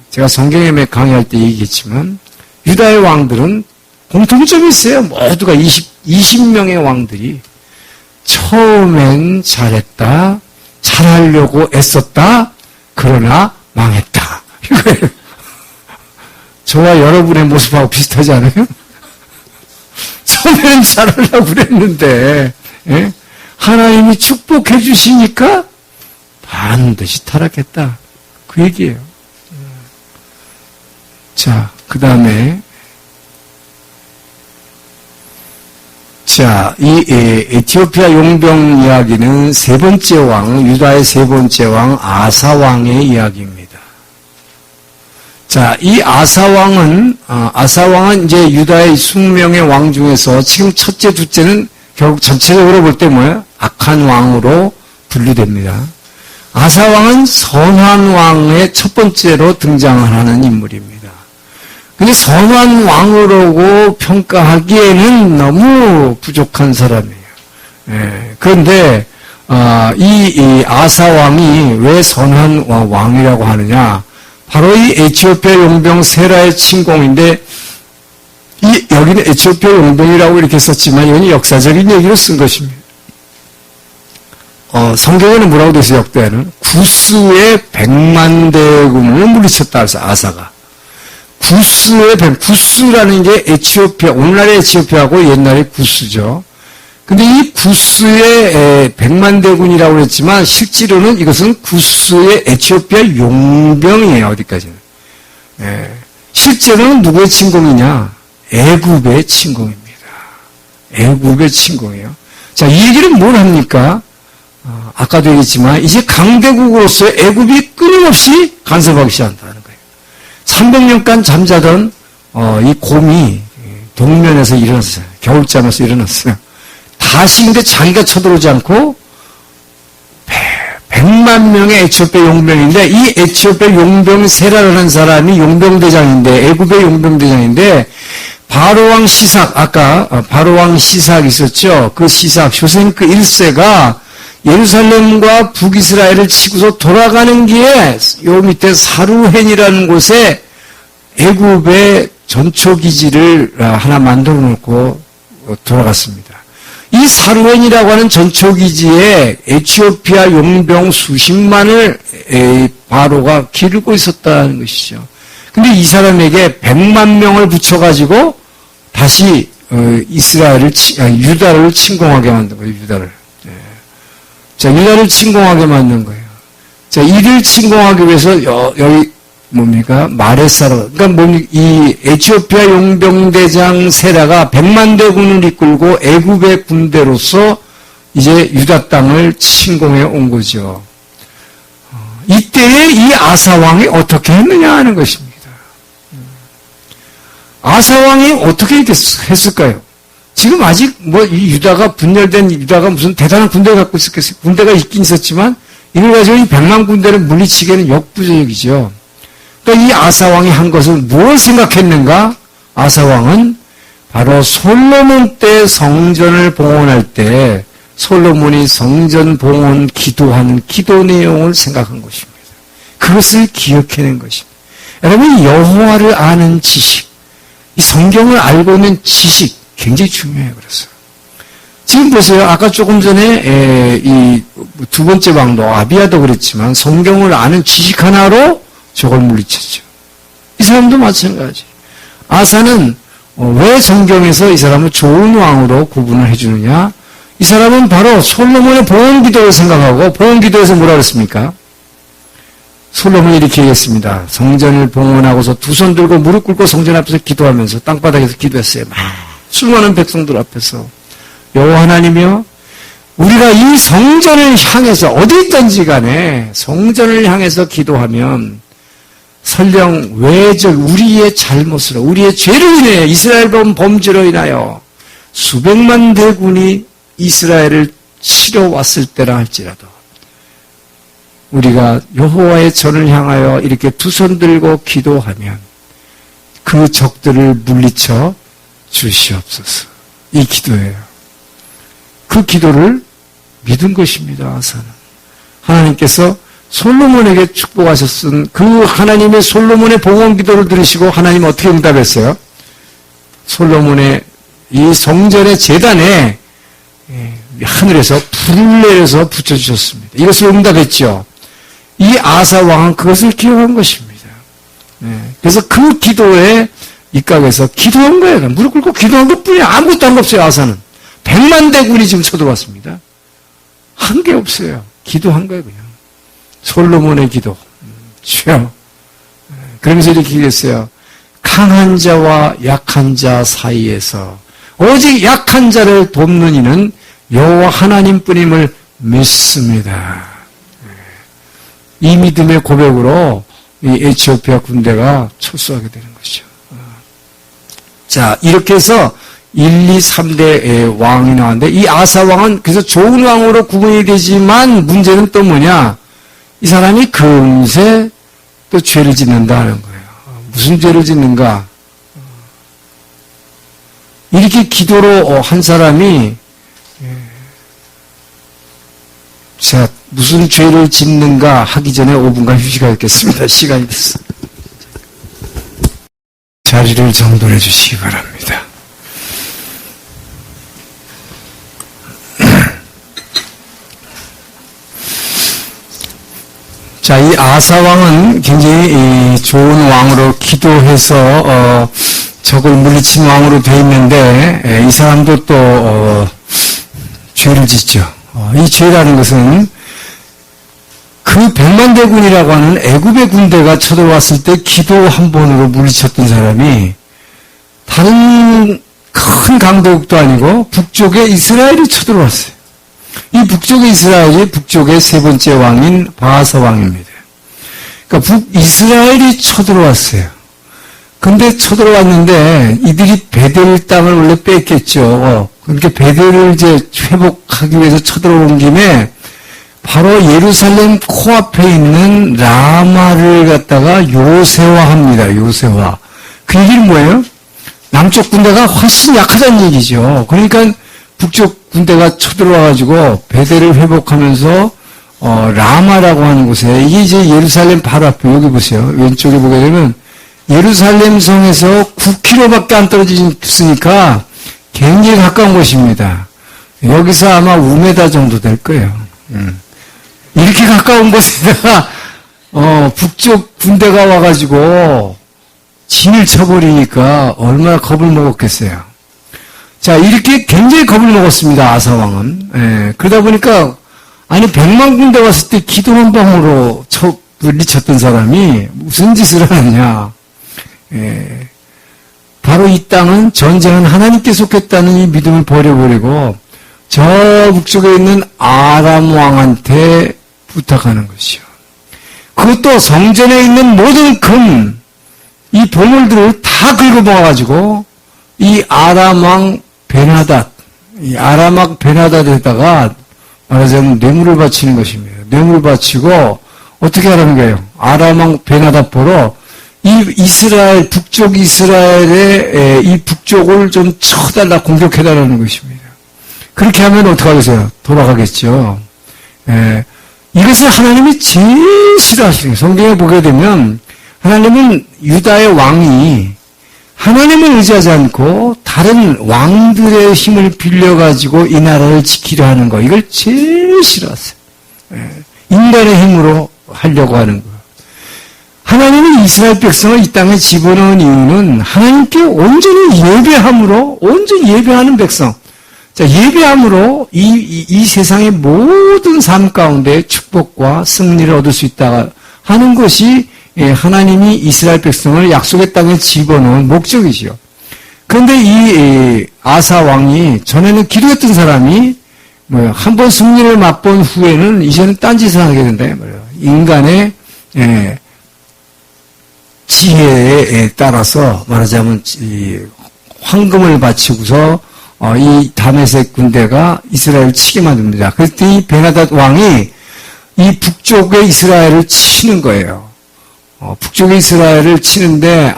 제가 성경에 강의할 때 얘기했지만 유다의 왕들은 공통점이 있어요. 모두가 20명의 왕들이 처음엔 잘했다, 잘하려고 애썼다, 그러나 망했다. 이거예요. 저와 여러분의 모습하고 비슷하지 않아요? 처음에는 잘하려고 그랬는데 하나님이 축복해 주시니까 반드시 타락했다. 그 얘기예요. 자, 그 다음에 이 에티오피아 용병 이야기는 세 번째 왕, 유다의 세 번째 왕 아사 왕의 이야기입니다. 자, 이 아사 왕은 이제 유다의 20명의 왕 중에서 지금 첫째, 둘째는 결국 전체적으로 볼 때 뭐예요? 악한 왕으로 분류됩니다. 아사 왕은 선한 왕의 첫 번째로 등장하는 인물입니다. 근데 선한 왕으로고 평가하기에는 너무 부족한 사람이에요. 그런데 이 아사 왕이 왜 선한 왕이라고 하느냐? 바로 이 에티오피아 용병 세라의 침공인데 여기는 에티오피아 용병이라고 이렇게 썼지만 이건 역사적인 얘기로 쓴 것입니다. 성경에는 뭐라고 되어 있어요? 역대에는 구스의 100만 대군을 물리쳤다 해서 아사가 구스라는 게 에티오피아, 오늘날의 에티오피아하고 옛날의 구스죠. 근데 이 구스의 100만 대군이라고 했지만 실제로는 이것은 구스의 에티오피아 용병이에요. 어디까지는. 실제로는 누구의 침공이냐? 애굽의 침공입니다. 애굽의 침공이에요. 자, 이 얘기는 뭘 합니까? 아까도 얘기했지만 이제 강대국으로서 애굽이 끊임없이 간섭하기 시작한다는 거예요. 300년간 잠자던 이 곰이 동면에서 일어났어요. 겨울잠에서 일어났어요. 다시 근데 자기가 쳐들어오지 않고 100만 명의 에티오피아 용병인데 이 에티오피아 용병 세라라는 사람이 용병대장인데 애굽의 용병대장인데 바로왕 시삭 아까 바로왕 시삭 있었죠. 그 시삭 쇼생크 1세가 예루살렘과 북이스라엘을 치고서 돌아가는 길에 요 밑에 사루헨이라는 곳에 애굽의 전초기지를 하나 만들어 놓고 돌아갔습니다. 이 사루헨이라고 하는 전초기지에 에티오피아 용병 수십만을 바로가 기르고 있었다는 것이죠. 근데 이 사람에게 100만 명을 붙여가지고 다시 유다를 침공하게 만든 거예요. 유다를. 자, 유다를 침공하게 만든 거예요. 자, 이를 침공하기 위해서 여기 뭡니까? 마레사로. 그러니까 이 에티오피아 용병대장 세라가 100만 대군을 이끌고 애굽의 군대로서 이제 유다 땅을 침공해 온 거죠. 이때에 이 아사 왕이 어떻게 했느냐 하는 것입니다. 아사 왕이 어떻게 했을까요? 지금 아직 이 유다가 분열된 유다가 무슨 대단한 군대를 갖고 있었겠어요? 군대가 있긴 있었지만 이걸 가지고 이 100만 군대를 물리치기에는 역부족이죠. 그러니까 이 아사 왕이 한 것을 뭘 생각했는가? 아사 왕은 바로 솔로몬 때 성전을 봉헌할 때 솔로몬이 성전 봉헌 기도하는 기도 내용을 생각한 것입니다. 그것을 기억해낸 것입니다. 여러분, 여호와를 아는 지식, 이 성경을 알고 있는 지식 굉장히 중요해요. 그래서 지금 보세요. 아까 조금 전에 이 두 번째 왕도 아비야도 그랬지만 성경을 아는 지식 하나로 저걸 물리쳤죠. 이 사람도 마찬가지. 아사는 왜 성경에서 이 사람을 좋은 왕으로 구분을 해주느냐? 이 사람은 바로 솔로몬의 봉헌기도를 생각하고 봉헌기도에서 뭐라 그랬습니까? 솔로몬이 이렇게 얘기했습니다. 성전을 봉헌하고서 두 손 들고 무릎 꿇고 성전 앞에서 기도하면서 땅바닥에서 기도했어요. 수많은 백성들 앞에서 여호와 하나님이여, 우리가 이 성전을 향해서 어디 있든지 간에 성전을 향해서 기도하면 설령 외적 우리의 잘못으로, 우리의 죄로 인해, 이스라엘 범죄로 인하여 수백만 대군이 이스라엘을 치러 왔을 때라 할지라도 우리가 여호와의 전을 향하여 이렇게 두 손 들고 기도하면 그 적들을 물리쳐 주시옵소서. 이 기도예요. 그 기도를 믿은 것입니다. 아사는. 하나님께서 솔로몬에게 축복하셨은 그 하나님의 솔로몬의 봉헌 기도를 들으시고 하나님 어떻게 응답했어요? 솔로몬의 이 성전의 제단에 하늘에서 불을 내려서 붙여주셨습니다. 이것을 응답했죠. 이 아사 왕은 그것을 기억한 것입니다. 그래서 그 기도에 입각해서 기도한 거예요. 무릎 꿇고 기도한 것뿐이야. 아무것도 한 거 없어요. 아사는 100만 대군이 지금 쳐들어왔습니다. 한 게 없어요. 기도한 거예요. 그냥 솔로몬의 기도. 주여. 그러면서 이렇게 얘기했어요. 강한 자와 약한 자 사이에서 오직 약한 자를 돕는 이는 여호와 하나님뿐임을 믿습니다. 이 믿음의 고백으로 이 에티오피아 군대가 철수하게 되는 것이죠. 자, 이렇게 해서 1, 2, 3대 왕이 나왔는데 이 아사 왕은 그래서 좋은 왕으로 구분이 되지만 문제는 또 뭐냐? 이 사람이 금세 또 죄를 짓는다는 거예요. 무슨 죄를 짓는가? 이렇게 기도로 한 사람이 자, 무슨 죄를 짓는가 하기 전에 5분간 휴식하겠습니다. 시간이 됐어. 자리를 정돈해 주시기 바랍니다. 자, 이 아사 왕은 굉장히 좋은 왕으로 기도해서 적을 물리친 왕으로 되어 있는데 이 사람도 또 죄를 짓죠. 이 죄라는 것은 그 100만 대군이라고 하는 애굽의 군대가 쳐들어왔을 때 기도 한 번으로 물리쳤던 사람이 다른 큰 강대국도 아니고 북쪽에 이스라엘이 쳐들어왔어요. 이 북쪽의 이스라엘이 북쪽의 세 번째 왕인 바하사 왕입니다. 그러니까 북이스라엘이 쳐들어왔어요. 근데 쳐들어왔는데 이들이 베델 땅을 원래 뺐겠죠. 그러니까 베델을 이제 회복하기 위해서 쳐들어온 김에 바로 예루살렘 코앞에 있는 라마를 갖다가 요새화합니다. 요새화. 그 얘기는 뭐예요? 남쪽 군대가 훨씬 약하다는 얘기죠. 그러니까 북쪽 군대가 쳐들어와가지고 베델을 회복하면서 라마라고 하는 곳에 이게 이제 예루살렘 바로 앞에 여기 보세요. 왼쪽에 보게 되면 예루살렘 성에서 9km밖에 안 떨어지니까 굉장히 가까운 곳입니다. 여기서 아마 5m 정도 될 거예요. 이렇게 가까운 곳에다가 북쪽 군대가 와가지고 진을 쳐버리니까 얼마나 겁을 먹었겠어요. 자, 이렇게 굉장히 겁을 먹었습니다. 아사왕은. 그러다 보니까 아니 100만 군대 왔을 때 기도 한 방으로 물리쳤던 사람이 무슨 짓을 하느냐. 바로 이 땅은 전쟁은 하나님께 속했다는 이 믿음을 버려버리고 저 북쪽에 있는 아람 왕한테 부탁하는 것이요. 그것도 성전에 있는 모든 금, 이 보물들을 다 긁어모아가지고 이 아람 왕 베나닷, 이 아람 왕 베나닷에다가 말하자면 뇌물을 바치는 것입니다. 뇌물을 바치고 어떻게 하라는 거예요? 아람 왕 베나닷 보러 이 이스라엘, 북쪽 이스라엘의 이 북쪽을 좀 쳐달라, 공격해달라는 것입니다. 그렇게 하면 어떡하겠어요? 돌아가겠죠. 이것을 하나님이 제일 싫어하시는 거예요. 성경에 보게 되면 하나님은 유다의 왕이 하나님을 의지하지 않고 다른 왕들의 힘을 빌려가지고 이 나라를 지키려 하는 거, 이걸 제일 싫어하세요. 인간의 힘으로 하려고 하는 거. 하나님은 이스라엘 백성을 이 땅에 집어넣은 이유는 하나님께 온전히 예배하는 백성. 자, 예배함으로 이 세상의 모든 삶 가운데 축복과 승리를 얻을 수 있다 하는 것이 하나님이 이스라엘 백성을 약속의 땅에 집어넣은 목적이지요. 그런데 이 아사 왕이 전에는 기도했던 사람이 한 번 승리를 맛본 후에는 이제는 딴짓을 하게 된다 말이에요. 인간의 지혜에 따라서 말하자면 황금을 바치고서 이 다메섹 군대가 이스라엘을 치게 만듭니다. 그랬더니 베나닷 왕이 이 북쪽의 이스라엘을 치는 거예요. 북쪽의 이스라엘을 치는데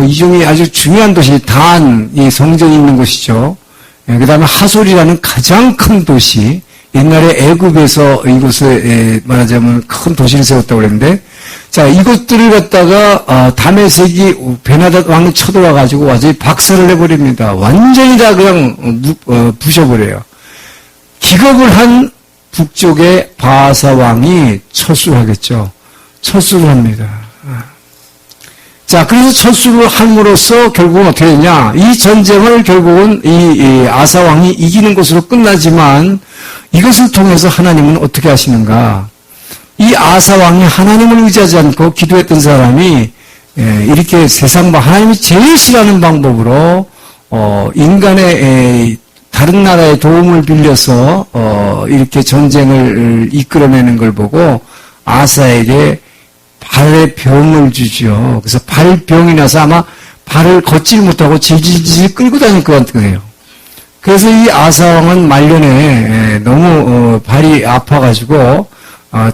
이 중에 아주 중요한 도시 단이 성전이 있는 곳이죠. 그 다음에 하솔이라는 가장 큰 도시, 옛날에 애굽에서 이곳에 말하자면 큰 도시를 세웠다고 그랬는데, 자, 이것들을 갖다가 다메섹이 베나닷 왕이 쳐들어와가지고 완전히 박살을 내버립니다. 완전히 다 그냥 부셔버려요. 기겁을 한 북쪽의 바하사 왕이 철수를 하겠죠. 철수를 합니다. 자, 그래서 철수를 함으로써 결국은 어떻게 되냐? 이 전쟁을 결국은 이 아사 왕이 이기는 것으로 끝나지만 이것을 통해서 하나님은 어떻게 하시는가? 이 아사 왕이 하나님을 의지하지 않고 기도했던 사람이 이렇게 하나님이 제일 싫어하는 방법으로 인간의 다른 나라의 도움을 빌려서 이렇게 전쟁을 이끌어내는 걸 보고 아사에게 발에 병을 주죠. 그래서 발병이 나서 아마 발을 걷질 못하고 질질질 끌고 다닐 것 같아요. 그래서 이 아사왕은 말년에 너무 발이 아파가지고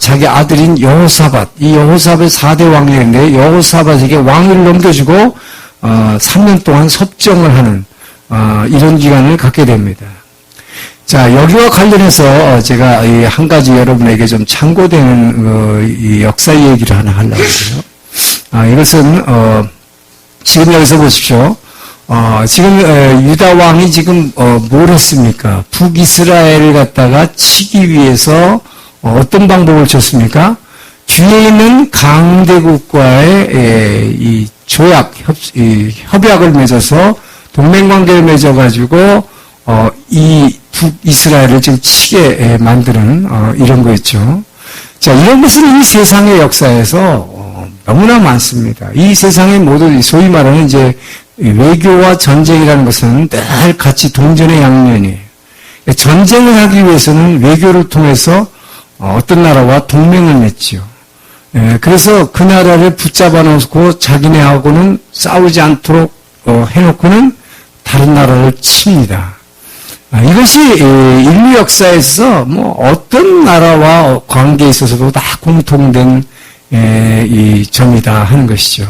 자기 아들인 여호사밧, 이 여호사밧 4대 왕이었는데 여호사밧에게 왕위를 넘겨주고 3년 동안 섭정을 하는 이런 기간을 갖게 됩니다. 자, 여기와 관련해서 제가 한 가지 여러분에게 좀 참고되는 이 역사 얘기를 하나 하려고 해요. 이것은 지금 여기서 보십시오. 지금 유다 왕이 지금 뭘 했습니까? 북이스라엘을 갖다가 치기 위해서 어떤 방법을 쳤습니까? 뒤에 있는 강대국과의 이 조약, 협약을 맺어서 동맹관계를 맺어가지고 이 북이스라엘을 지금 치게 만드는 이런 거였죠. 자, 이런 것은 이 세상의 역사에서 너무나 많습니다. 이 세상의 모든 소위 말하는 이제 외교와 전쟁이라는 것은 늘 같이 동전의 양면이에요. 전쟁을 하기 위해서는 외교를 통해서 어떤 나라와 동맹을 맺지요. 그래서 그 나라를 붙잡아 놓고 자기네하고는 싸우지 않도록 해놓고는 다른 나라를 칩니다. 이것이 인류 역사에서 어떤 나라와 관계에 있어서도 다 공통된 이 점이다 하는 것이죠.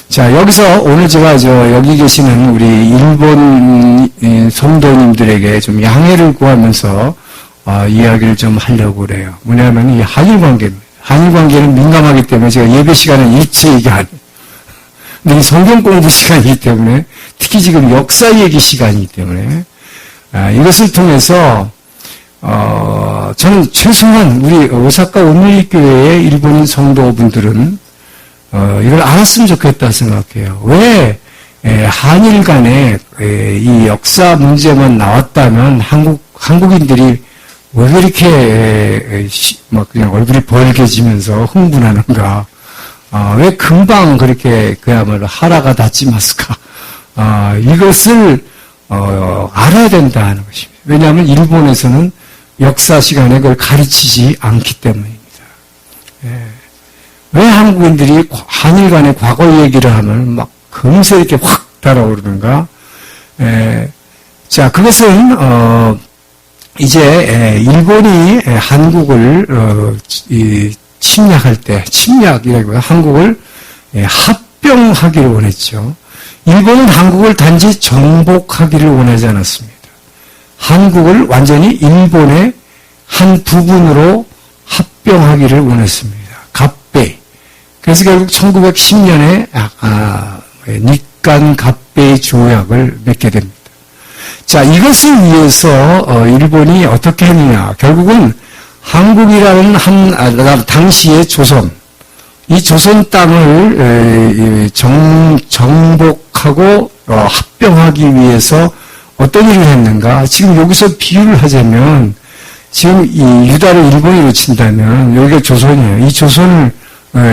자, 여기서 오늘 제가 여기 계시는 우리 일본 성도님들에게 좀 양해를 구하면서 이야기를 좀 하려고 그래요. 뭐냐면 이 한일 관계입니다. 한일 관계는 민감하기 때문에 제가 예배 시간에 일체 얘기 안 해요. 근데 이 성경 공부 시간이기 때문에 특히 지금 역사 얘기 시간이기 때문에 이것을 통해서 저는 최소한 우리 오사카 온누리 교회의 일본인 성도분들은 이걸 알았으면 좋겠다 생각해요. 왜 한일 간에 이 역사 문제만 나왔다면 한국인들이 왜 그렇게 그냥 얼굴이 벌개지면서 흥분하는가? 왜 금방 그렇게 그야말로 하라가 닿지마스까? 이것을 알아야 된다 하는 것입니다. 왜냐하면 일본에서는 역사 시간에 그걸 가르치지 않기 때문입니다. 왜 한국인들이 한일 간의 과거 얘기를 하면 막 금세 이렇게 확 달아오르는가? 자, 그것은 이제 일본이 한국을 침략할 때, 침략이라기보다 한국을 합병하기를 원했죠. 일본은 한국을 단지 정복하기를 원하지 않았습니다. 한국을 완전히 일본의 한 부분으로 합병하기를 원했습니다. 갑베이. 그래서 결국 1910년에 닉간 갑베이 조약을 맺게 됩니다. 자, 이것을 위해서 일본이 어떻게 했느냐. 결국은 한국이라는 당시의 조선, 이 조선 땅을 정복하고 합병하기 위해서 어떤 일을 했는가? 지금 여기서 비유를 하자면 지금 이 유다를 일본으로 친다면 여기가 조선이에요. 이 조선을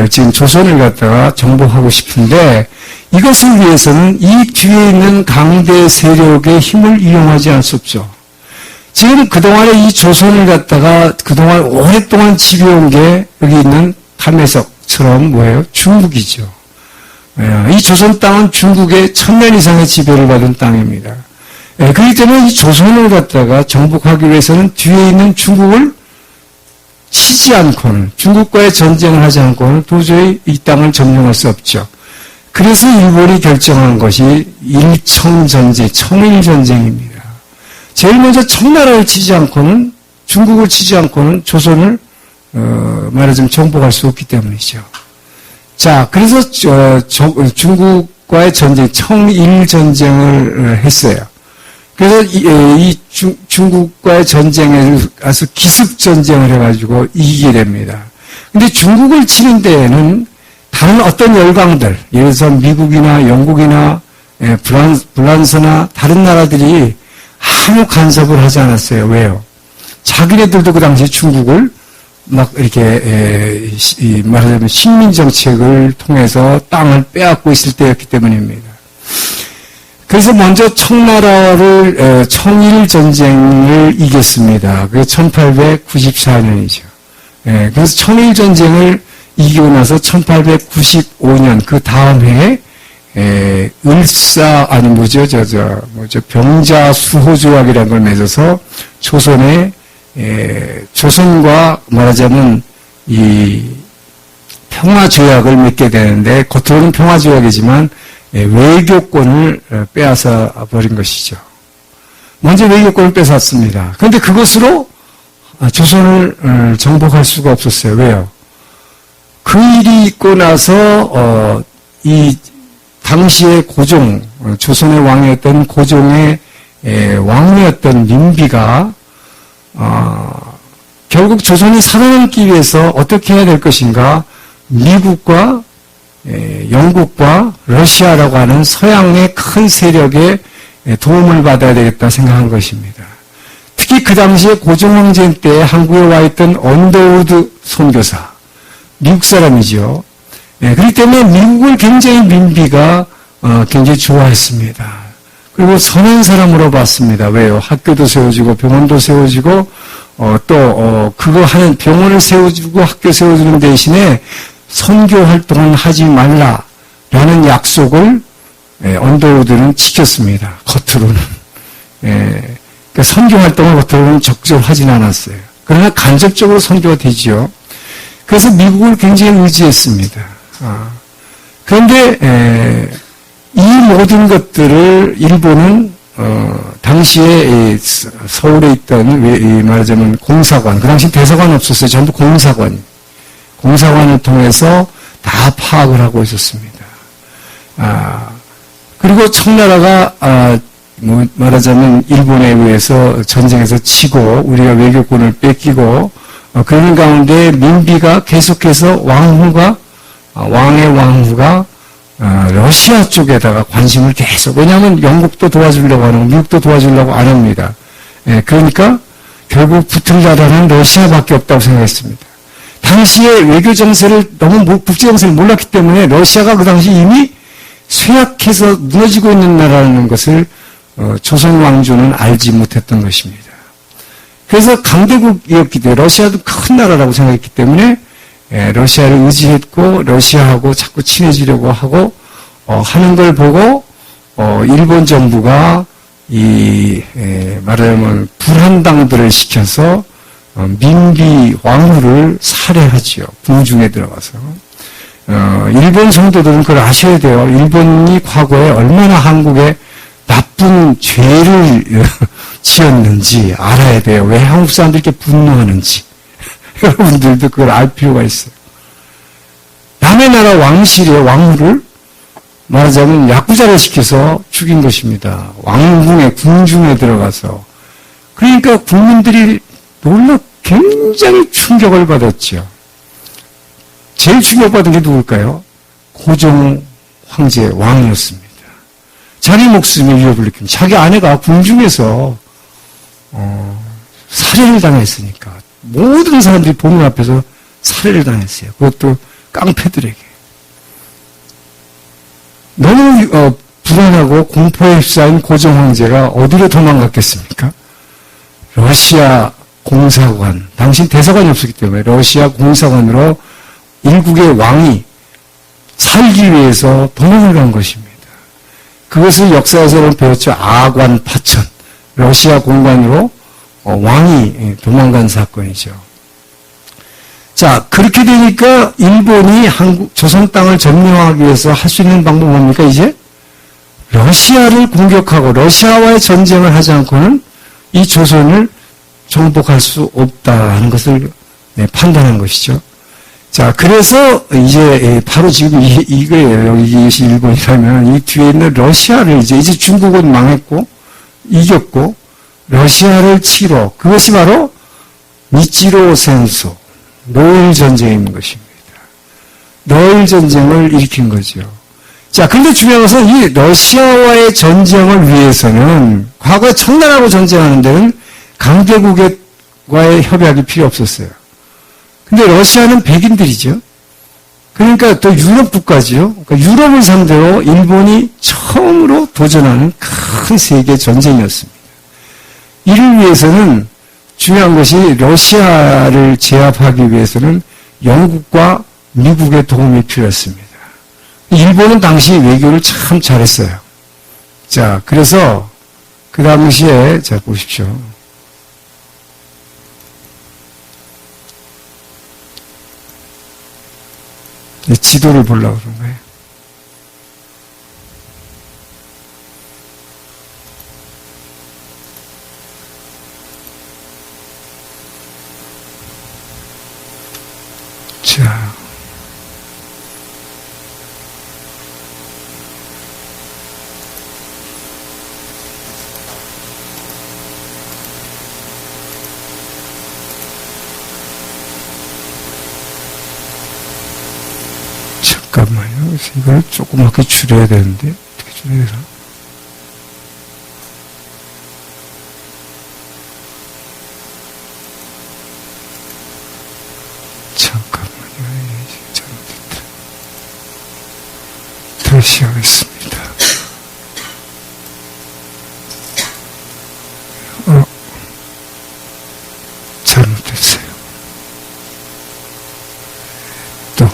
지금 조선을 갖다가 정복하고 싶은데 이것을 위해서는 이 뒤에 있는 강대 세력의 힘을 이용하지 않을 수 없죠. 지금 그동안에 이 조선을 갖다가 그동안 오랫동안 지배온 게 여기 있는 담에석처럼 뭐예요? 중국이죠. 이 조선 땅은 중국의 1000년 이상의 지배를 받은 땅입니다. 그렇기 때문에 이 조선을 갖다가 정복하기 위해서는 뒤에 있는 중국을 치지 않고는, 중국과의 전쟁을 하지 않고는 도저히 이 땅을 점령할 수 없죠. 그래서 일본이 결정한 것이 일청전쟁, 청일전쟁입니다. 제일 먼저 청나라를 치지 않고는, 중국을 치지 않고는 조선을 말하자면 정복할 수 없기 때문이죠. 자, 그래서 중국과의 전쟁, 청일전쟁을 했어요. 그래서 중국과의 전쟁에 가서 기습전쟁을 해가지고 이기게 됩니다. 근데 중국을 치는 데에는 다른 어떤 열강들, 예를 들어서 미국이나 영국이나 프랑스나 다른 나라들이 아무 간섭을 하지 않았어요. 왜요? 자기네들도 그 당시 중국을 막 이렇게 말하자면 식민정책을 통해서 땅을 빼앗고 있을 때였기 때문입니다. 그래서 먼저 청나라를 청일전쟁을 이겼습니다. 그게 1894년이죠. 그래서 청일전쟁을 이기고 나서 1895년 그 다음 해에 병자수호조약이라는 걸 맺어서 조선과 말하자면 이 평화조약을 맺게 되는데 겉으로는 평화조약이지만 외교권을 빼앗아 버린 것이죠. 먼저 외교권을 뺏었습니다. 그런데 그것으로 조선을 정복할 수가 없었어요. 왜요? 그 일이 있고 나서 이 당시의 고종, 조선의 왕이었던 고종의 왕이었던 민비가 결국 조선이 살아남기 위해서 어떻게 해야 될 것인가? 미국과 영국과 러시아라고 하는 서양의 큰 세력의 도움을 받아야 되겠다 생각한 것입니다. 특히 그 당시에 고종 황제 때 한국에 와 있던 언더우드 선교사, 미국 사람이죠. 그렇기 때문에 미국을 굉장히 민비가 굉장히 좋아했습니다. 그리고 선한 사람으로 봤습니다. 왜요? 학교도 세워주고 병원도 세워주고 그거 하는 병원을 세워주고 학교 세워주는 대신에 선교 활동을 하지 말라라는 약속을 언더우드는 지켰습니다. 겉으로는. 그러니까 선교 활동을 겉으로는 적극적으로 하진 않았어요. 그러나 간접적으로 선교가 되지요. 그래서 미국을 굉장히 의지했습니다. 그런데 이 모든 것들을 일본은 당시에 서울에 있던 말하자면 공사관, 그 당시 대사관 없었어요. 전부 공사관을 통해서 다 파악을 하고 있었습니다. 그리고 청나라가 말하자면 일본에 의해서 전쟁에서 치고 우리가 외교권을 뺏기고 그런 가운데 민비가 계속해서 왕의 왕후가 러시아 쪽에다가 관심을 계속, 왜냐하면 영국도 도와주려고 하는, 미국도 도와주려고 안 합니다. 그러니까 결국 붙을 나라는 러시아밖에 없다고 생각했습니다. 당시에 외교 정세를 국제 정세를 몰랐기 때문에 러시아가 그 당시 이미 쇠약해서 무너지고 있는 나라라는 것을 조선 왕조는 알지 못했던 것입니다. 그래서 강대국이었기 때문에 러시아도 큰 나라라고 생각했기 때문에 러시아를 의지했고 러시아하고 자꾸 친해지려고 하고 하는 걸 보고 일본 정부가 말하자면 불한당들을 시켜서 민비 왕후를 살해하지요. 궁중에 들어가서. 일본 성도들은 그걸 아셔야 돼요. 일본이 과거에 얼마나 한국에 나쁜 죄를 지었는지 알아야 돼요. 왜 한국 사람들이 이렇게 분노하는지. 여러분들도 그걸 알 필요가 있어요. 남의 나라 왕실의 왕후를 말하자면 야구자를 시켜서 죽인 것입니다. 왕궁에, 궁중에 들어가서. 그러니까 국민들이 놀라 굉장히 충격을 받았죠. 제일 충격받은 게 누굴까요? 고종 황제 왕이었습니다. 자기 목숨에 위협을 느낀 자기 아내가 궁중에서 살해를 당했으니까 모든 사람들이 보는 앞에서 살해를 당했어요. 그것도 깡패들에게. 너무 불안하고 공포에 휩싸인 고종 황제가 어디로 도망갔겠습니까? 러시아 공사관, 당시 대사관이 없었기 때문에 러시아 공사관으로 일국의 왕이 살기 위해서 도망을 간 것입니다. 그것을 역사에서는 배웠죠. 아관 파천, 러시아 공관으로 왕이 도망간 사건이죠. 자, 그렇게 되니까 일본이 조선 땅을 점령하기 위해서 할 수 있는 방법은 뭡니까, 이제? 러시아를 공격하고 러시아와의 전쟁을 하지 않고는 이 조선을 정복할 수 없다는 것을 판단한 것이죠. 자, 그래서 이제 바로 지금 이거예요. 이것이 일본이라면 이 뒤에 있는 러시아를 이제 중국은 망했고 이겼고 러시아를 치러, 그것이 바로 미치로戦争, 노일 전쟁인 것입니다. 노일 전쟁을 일으킨 거죠. 자, 그런데 중요한 것은 이 러시아와의 전쟁을 위해서는 과거에 청나라하고 전쟁하는 데는 강대국과의 협약이 필요 없었어요. 근데 러시아는 백인들이죠. 그러니까 또 유럽 국가지요. 그러니까 유럽을 상대로 일본이 처음으로 도전하는 큰 세계 전쟁이었습니다. 이를 위해서는 중요한 것이 러시아를 제압하기 위해서는 영국과 미국의 도움이 필요했습니다. 일본은 당시 외교를 참 잘했어요. 자, 그래서 그 당시에 자 보십시오. 지도를 보려고 그런 거예요. 자, 잠깐만요. 이걸 조그맣게 줄여야 되는데 어떻게 줄여야 되나? 잠깐만요. 잘못했다. 다시 하겠습니다. 잘못했어요. 또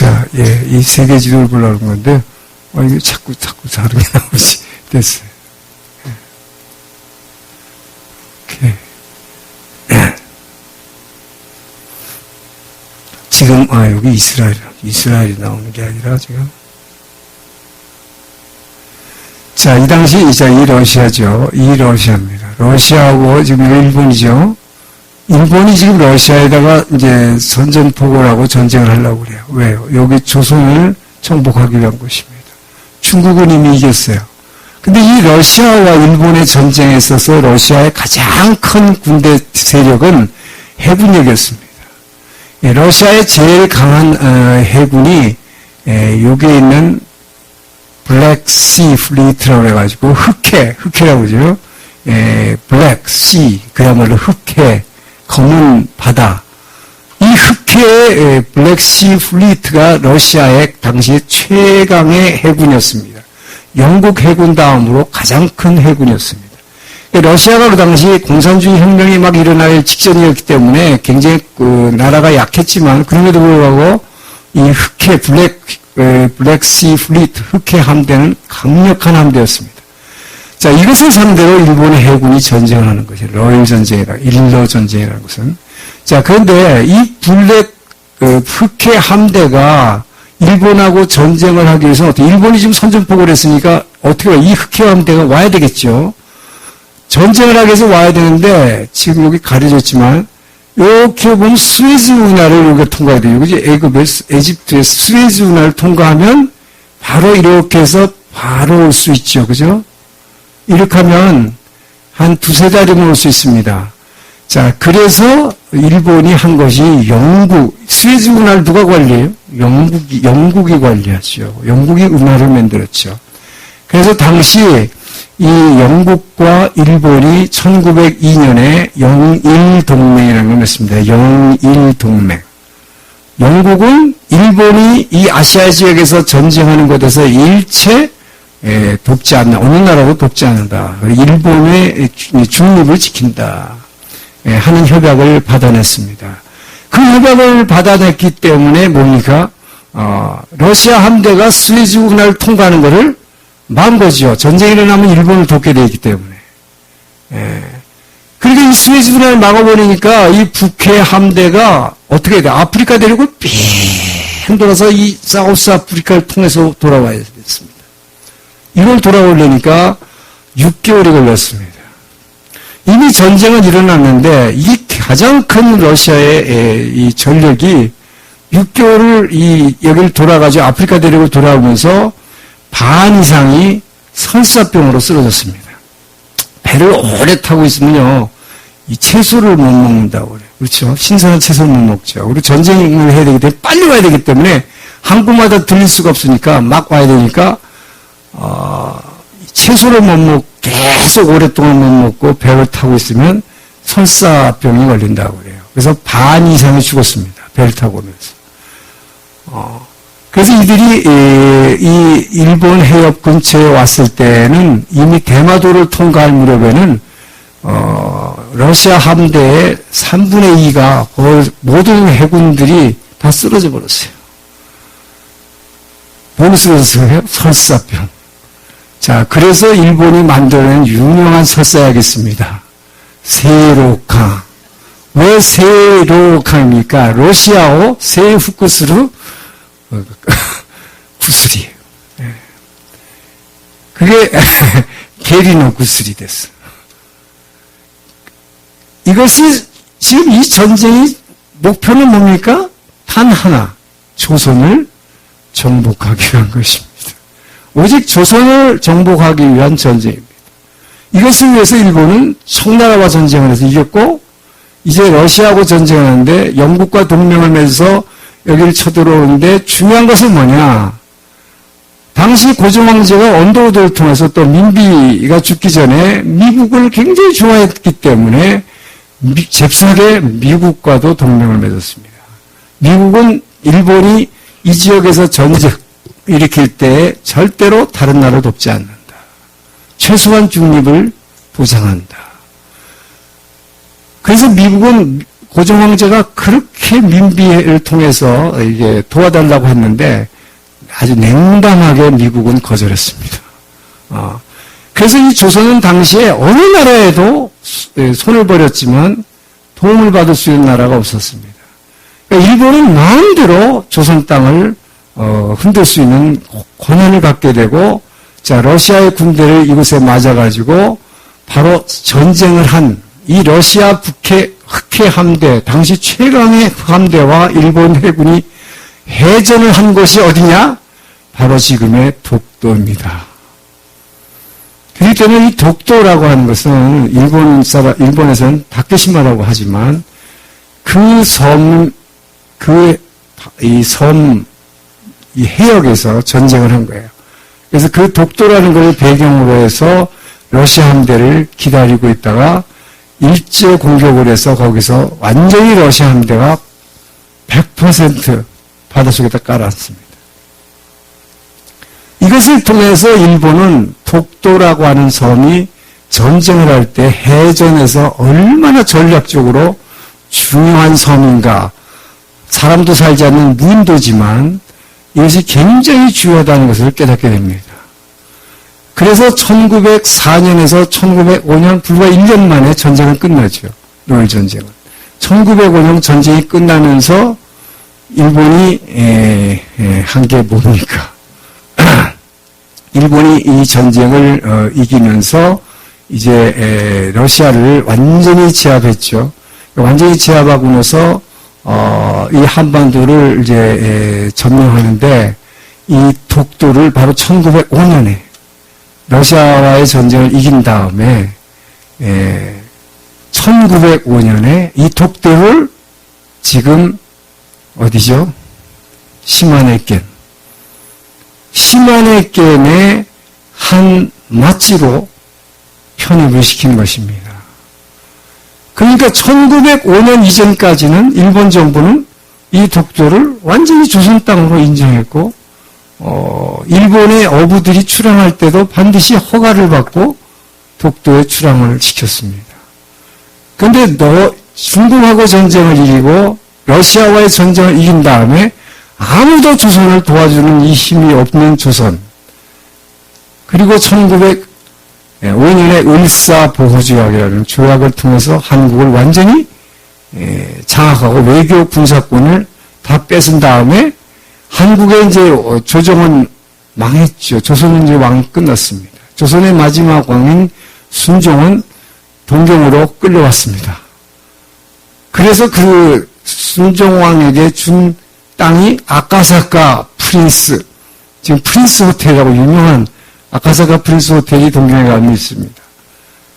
자, 예, 이 세계 지도를 보려는 건데, 이게 자꾸 다르게 나오지. 됐어요. 오케이. 지금, 여기 이스라엘이 나오는 게 아니라, 지금. 자, 이 당시, 이 러시아죠. 이 러시아입니다. 러시아하고 지금 일본이죠. 일본이 지금 러시아에다가 이제 선전포고를 하고 전쟁을 하려고 그래요. 왜요? 여기 조선을 정복하기 위한 것입니다. 중국은 이미 이겼어요. 근데 이 러시아와 일본의 전쟁에 있어서 러시아의 가장 큰 군대 세력은 해군력이었습니다. 러시아의 제일 강한 해군이 여기에 있는 블랙시 플리트라고 해가지고 흑해라고 그러죠. 블랙시, 그야말로 흑해, 검은 바다. 이 흑해의 블랙시 플리트가 러시아의 당시 최강의 해군이었습니다. 영국 해군 다음으로 가장 큰 해군이었습니다. 러시아가 그 당시 공산주의 혁명이 막 일어날 직전이었기 때문에 굉장히 나라가 약했지만 그럼에도 불구하고 이 흑해 블랙시 플리트 흑해 함대는 강력한 함대였습니다. 자, 이것을 상대로 일본의 해군이 전쟁을 하는 것이 러일 일러 전쟁이라는 것은. 자, 그런데 이 흑해 함대가 일본하고 전쟁을 하기 위해서는 어떻게, 일본이 지금 선전포고를 했으니까 어떻게 이 흑해 함대가 와야 되겠죠. 전쟁을 하기 위해서 와야 되는데 지금 여기 가려졌지만 이렇게 보면 수에즈 운하를 여기가 통과해야 돼요. 그지? 에집트의 수에즈 운하를 통과하면 바로 이렇게 해서 바로 올 수 있죠. 그죠? 이렇게 하면 한 두세 달이면 올 수 있습니다. 자, 그래서 일본이 한 것이 수에즈 운하를 누가 관리해요? 영국이 관리하죠. 영국이 운하를 만들었죠. 그래서 당시 이 영국과 일본이 1902년에 영일동맹이라는 걸 맺습니다. 영일동맹. 영국은 일본이 이 아시아 지역에서 전쟁하는 것에서 일체 돕지 않는다. 어느 나라도 돕지 않는다. 일본의 중립을 지킨다. 하는 협약을 받아냈습니다. 그 협약을 받아냈기 때문에 뭡니까? 러시아 함대가 스웨즈 운하를 통과하는 것을 막은 거죠. 전쟁이 일어나면 일본을 돕게 되어 있기 때문에. 그러니까 이 스웨즈 운하를 막아버리니까 이 북해 함대가 어떻게 해야 돼? 아프리카 데리고 뺑 돌아서 이 사우스 아프리카를 통해서 돌아와야 됐습니다. 이걸 돌아오려니까 6개월이 걸렸습니다. 이미 전쟁은 일어났는데 이 가장 큰 러시아의 이 전력이 6개월을 여기를 돌아가지고 아프리카 대륙을 돌아오면서 반 이상이 설사병으로 쓰러졌습니다. 배를 오래 타고 있으면요, 이 채소를 못 먹는다고 그래요. 그렇죠? 신선한 채소를 못 먹죠. 그리고 전쟁을 해야 되기 때문에 빨리 와야 되기 때문에 항구마다 들릴 수가 없으니까 막 와야 되니까 채소를 못 먹고 계속 오랫동안 못 먹고 배를 타고 있으면 설사병이 걸린다고 그래요. 그래서 반 이상이 죽었습니다. 배를 타고 오면서. 그래서 이들이 이 일본 해협 근처에 왔을 때는 이미 대마도를 통과할 무렵에는 러시아 함대의 3분의 2가 모든 해군들이 다 쓰러져 버렸어요. 뭐로 쓰러졌어요? 설사병. 자, 그래서 일본이 만들어낸 유명한 설사약이 있습니다. 세로캉. 왜 세로캉입니까? 러시아어 세후쿠스루 구슬이에요. 그게 게리노 구슬이 됐어. 이것이 지금 이 전쟁의 목표는 뭡니까? 단 하나. 조선을 정복하기 위한 것입니다. 오직 조선을 정복하기 위한 전쟁입니다. 이것을 위해서 일본은 청나라와 전쟁을 해서 이겼고 이제 러시아하고 전쟁하는데 영국과 동맹을 맺어서 여기를 쳐들어오는데 중요한 것은 뭐냐? 당시 고종황제가 언더우드를 통해서 또 민비가 죽기 전에 미국을 굉장히 좋아했기 때문에 잽싸게 미국과도 동맹을 맺었습니다. 미국은 일본이 이 지역에서 전쟁 일으킬 때 절대로 다른 나라를 돕지 않는다. 최소한 중립을 보장한다. 그래서 미국은 고종황제가 그렇게 민비를 통해서 이게 도와달라고 했는데 아주 냉담하게 미국은 거절했습니다. 그래서 이 조선은 당시에 어느 나라에도 손을 버렸지만 도움을 받을 수 있는 나라가 없었습니다. 그러니까 일본은 마음대로 조선 땅을 흔들 수 있는 권한을 갖게 되고, 자, 러시아의 군대를 이곳에 맞아가지고 바로 전쟁을 한 이 러시아 북해 흑해 함대, 당시 최강의 함대와 일본 해군이 해전을 한 곳이 어디냐? 바로 지금의 독도입니다. 그렇기 때문에 이 독도라고 하는 것은 일본에서는 다케시마라고 하지만 이 해역에서 전쟁을 한 거예요. 그래서 그 독도라는 걸 배경으로 해서 러시아 함대를 기다리고 있다가 일제 공격을 해서 거기서 완전히 러시아 함대가 100% 바닷속에다 깔아앉습니다. 이것을 통해서 일본은 독도라고 하는 섬이 전쟁을 할 때 해전에서 얼마나 전략적으로 중요한 섬인가, 사람도 살지 않는 무인도지만 이것이 굉장히 중요하다는 것을 깨닫게 됩니다. 그래서 1904년에서 1905년 불과 1년 만에 전쟁은 끝나죠. 노일 전쟁은. 1905년 전쟁이 끝나면서 일본이 한 게 뭡니까? 일본이 이 전쟁을 이기면서 이제 러시아를 완전히 제압했죠. 완전히 제압하고 나서 이 한반도를 이제 점령하는데 이 독도를 바로 1905년에 러시아와의 전쟁을 이긴 다음에 1905년에 이 독도를 지금 어디죠? 시마네겐의 한 마치로 편입을 시킨 것입니다. 그러니까 1905년 이전까지는 일본 정부는 이 독도를 완전히 조선 땅으로 인정했고 일본의 어부들이 출항할 때도 반드시 허가를 받고 독도에 출항을 시켰습니다. 그런데 중국하고 전쟁을 이기고 러시아와의 전쟁을 이긴 다음에 아무도 조선을 도와주는 이 힘이 없는 조선, 그리고 1905년에 을사보호조약이라는 조약을 통해서 한국을 완전히 장악하고 외교 군사권을 다 뺏은 다음에 한국의 이제 조정은 망했죠. 조선은 이제 왕이 끝났습니다. 조선의 마지막 왕인 순종은 동경으로 끌려왔습니다. 그래서 그 순종왕에게 준 땅이 아카사카 프린스, 지금 프린스 호텔이라고 유명한 아카사카 프린스 호텔이 동경에 가면 있습니다.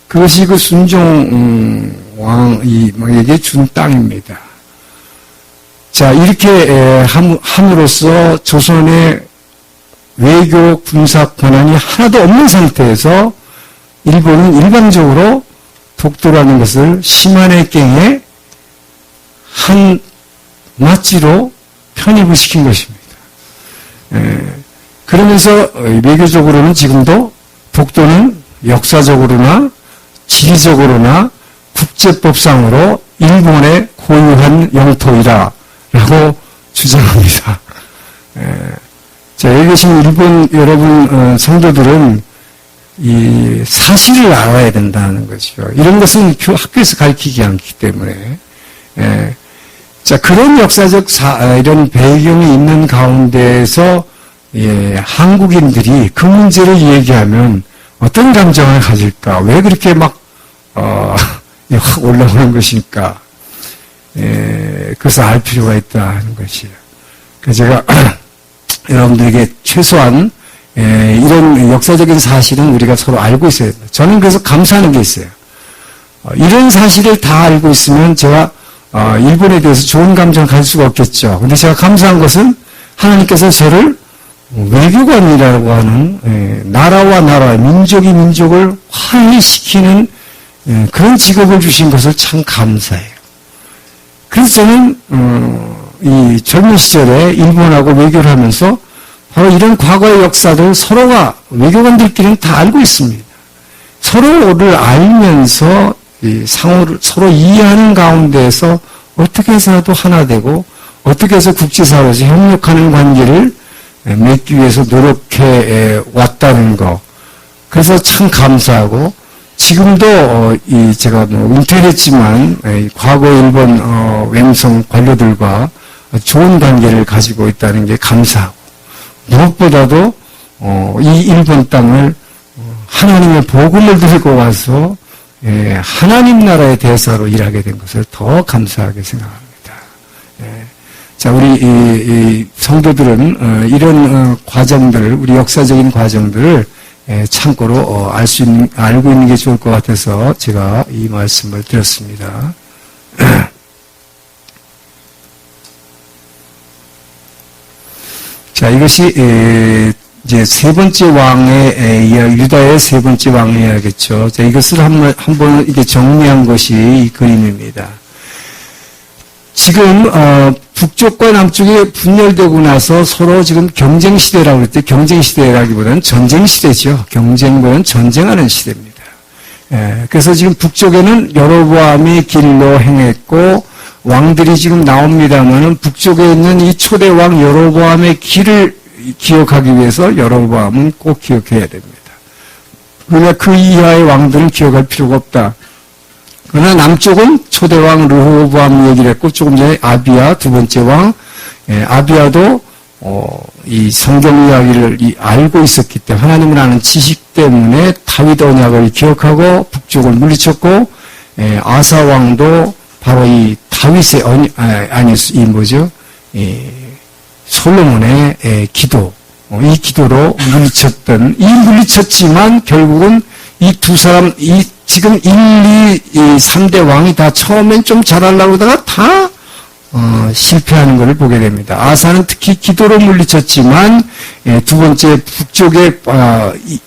그것이 그 순종 왕에게 준 땅입니다. 자, 이렇게 함으로써 조선의 외교 군사 권한이 하나도 없는 상태에서 일본은 일방적으로 독도라는 것을 시마네갱의 한 마치로 편입을 시킨 것입니다. 그러면서 외교적으로는 지금도 독도는 역사적으로나 지리적으로나 국제법상으로 일본의 고유한 영토이라고 주장합니다. 자, 여기 계신 일본 여러분 성도들은 이 사실을 알아야 된다는 것이죠. 이런 것은 학교에서 가르치지 않기 때문에. 자, 그런 역사적 이런 배경이 있는 가운데에서 한국인들이 그 문제를 얘기하면 어떤 감정을 가질까? 왜 그렇게 막 확 올라오는 것일까? 그래서 알 필요가 있다 하는 것이에요. 그래서 제가 여러분들에게 최소한 이런 역사적인 사실은 우리가 서로 알고 있어야 됩니다. 저는 그래서 감사하는 게 있어요. 이런 사실을 다 알고 있으면 제가 일본에 대해서 좋은 감정을 가질 수가 없겠죠. 근데 제가 감사한 것은 하나님께서 저를 외교관이라고 하는 나라와 나라, 민족이 민족을 화해시키는 그런 직업을 주신 것을 참 감사해요. 그래서 저는 이 젊은 시절에 일본하고 외교를 하면서 바로 이런 과거의 역사들 서로가 외교관들끼리는 다 알고 있습니다. 서로를 알면서 서로 이해하는 가운데에서 어떻게 해서라도 하나 되고 어떻게 해서 국제사회에서 협력하는 관계를 맺기 위해서 노력해 왔다는 거. 그래서 참 감사하고 지금도 제가 은퇴를 했지만 과거 일본 웸성 관료들과 좋은 관계를 가지고 있다는 게 감사하고 무엇보다도 이 일본 땅을 하나님의 복음을 들고 와서 하나님 나라의 대사로 일하게 된 것을 더 감사하게 생각합니다. 자, 우리 성도들은 이런 과정들을, 우리 역사적인 과정들을 참고로 알고 있는 게 좋을 것 같아서 제가 이 말씀을 드렸습니다. 자, 이것이 이제 세 번째 왕의 이야기, 유다의 세 번째 왕의 이야기겠죠. 자, 이것을 한번 이게 정리한 것이 이 그림입니다. 지금 북쪽과 남쪽이 분열되고 나서 서로 지금 경쟁 시대라고 그랬대. 경쟁 시대라기보다는 전쟁 시대죠. 경쟁보다는 전쟁하는 시대입니다. 그래서 지금 북쪽에는 여로보암이 길로 행했고 왕들이 지금 나옵니다만은 북쪽에 있는 이 초대 왕 여로보암의 길을 기억하기 위해서 여로보암은 꼭 기억해야 됩니다. 그러나 그 이하의 왕들은 기억할 필요가 없다. 그러나 남쪽은 초대왕 르호보암 얘기를 했고 조금 전에 아비야 두 번째 왕 아비야도 이 성경 이야기를 알고 있었기 때문에, 하나님을 아는 지식 때문에 다윗 언약을 기억하고 북쪽을 물리쳤고, 아사 왕도 바로 이 다윗의 솔로몬의 기도, 이 기도로 물리쳤지만 결국은 이 두 사람, 지금 1, 2, 3대 왕이 다 처음엔 좀 잘하려고 하다가 다 실패하는 것을 보게 됩니다. 아사는 특히 기도로 물리쳤지만, 두 번째 북쪽에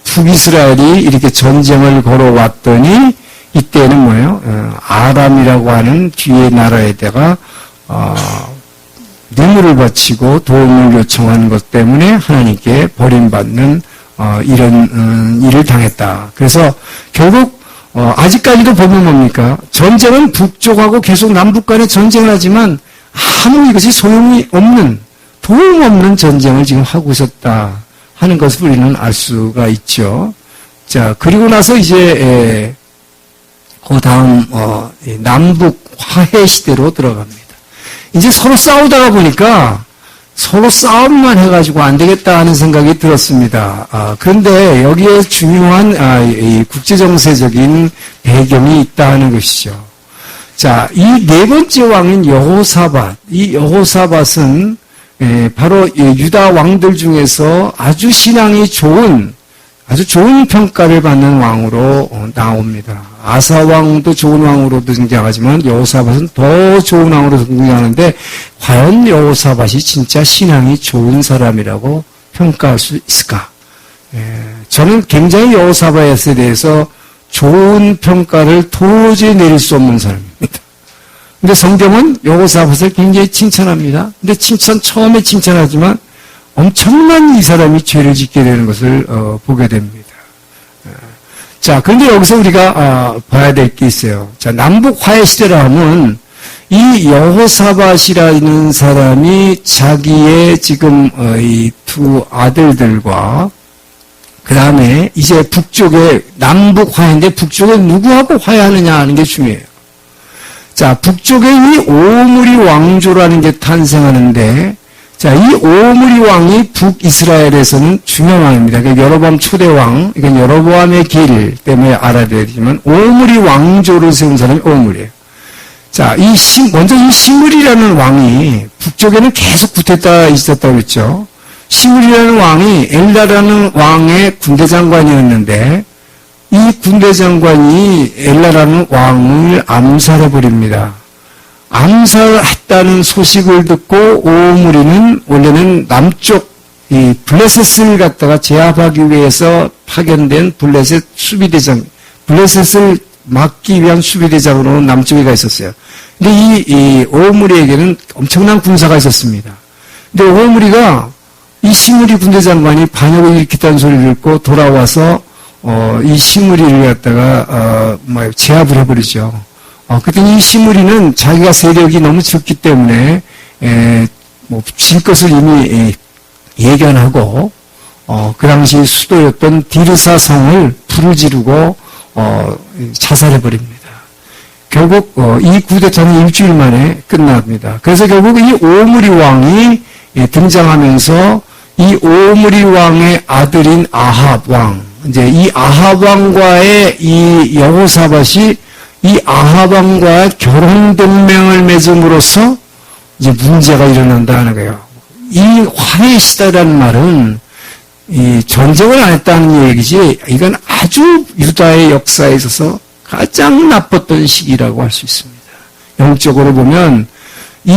북이스라엘이 이렇게 전쟁을 걸어왔더니 이때는 뭐예요? 아람이라고 하는 뒤에 나라에다가 뇌물을 바치고 도움을 요청하는 것 때문에 하나님께 버림받는 이런 일을 당했다. 그래서 결국 아직까지도 보면 뭡니까? 전쟁은 북쪽하고 계속 남북 간에 전쟁을 하지만 아무 이것이 소용이 없는, 도움 없는 전쟁을 지금 하고 있었다 하는 것을 우리는 알 수가 있죠. 자, 그리고 나서 이제 그 다음 남북 화해 시대로 들어갑니다. 이제 서로 싸우다가 보니까 서로 싸움만 해가지고 안 되겠다 하는 생각이 들었습니다. 그런데 여기에 중요한 이 국제정세적인 배경이 있다 하는 것이죠. 자, 이 네 번째 왕인 여호사밧, 이 여호사밧은 바로 유다 왕들 중에서 아주 신앙이 좋은, 아주 좋은 평가를 받는 왕으로 나옵니다. 아사 왕도 좋은 왕으로 등장하지만 여호사밧은 더 좋은 왕으로 등장하는데, 과연 여호사밧이 진짜 신앙이 좋은 사람이라고 평가할 수 있을까? 저는 굉장히 여호사밧에 대해서 좋은 평가를 도저히 내릴 수 없는 사람입니다. 근데 성경은 여호사밧을 굉장히 칭찬합니다. 근데 처음에 칭찬하지만 엄청난 이 사람이 죄를 짓게 되는 것을 보게 됩니다. 자, 그런데 여기서 우리가 봐야 될 게 있어요. 자, 남북 화해 시대라 하면 이 여호사밧이라는 사람이 자기의 지금 이 두 아들들과 그 다음에 이제 북쪽에 남북 화해인데 북쪽에 누구하고 화해하느냐 하는 게 중요해요. 자, 북쪽에 이 오므리 왕조라는 게 탄생하는데, 자, 이 오므리 왕이 북이스라엘에서는 중요한 왕입니다. 그러니까 여로보암 초대왕, 그러니까 여로보암의 길 때문에 알아야 되지만 오므리 왕조를 세운 사람이 오므리예요. 자, 먼저 이 시므리라는 왕이 북쪽에는 계속 구태타 있었다고 그랬죠. 시므리라는 왕이 엘라라는 왕의 군대 장관이었는데, 이 군대 장관이 엘라라는 왕을 암살해버립니다. 암살했다는 소식을 듣고 오므리는 원래는 남쪽 이 블레셋을 갖다가 제압하기 위해서 파견된 블레셋 수비대장, 블레셋을 막기 위한 수비대장으로 남쪽에 가 있었어요. 근데 이 오므리에게는 엄청난 군사가 있었습니다. 근데 오므리가 이 시므리 군대 장관이 반역을 일으켰다는 소리를 듣고 돌아와서 이 시므리를 갖다가 제압을 해버리죠. 그랬더니 이 시므리는 자기가 세력이 너무 적기 때문에 질 것을 이미 예견하고 그 당시 수도였던 디르사 성을 불을 지르고 자살해버립니다. 결국 이 쿠데타는 일주일 만에 끝납니다. 그래서 결국 이 오므리 왕이 등장하면서 이 오므리 왕의 아들인 아합 왕, 이제 이 아합 왕과의 이 여호사밧이 이 아합 왕과 결혼 동맹을 맺음으로써 이제 문제가 일어난다 하는 거예요. 이 화해 시대라는 말은 이 전쟁을 안 했다는 얘기지, 이건 아주 유다의 역사에 있어서 가장 나빴던 시기라고 할 수 있습니다. 영적으로 보면 이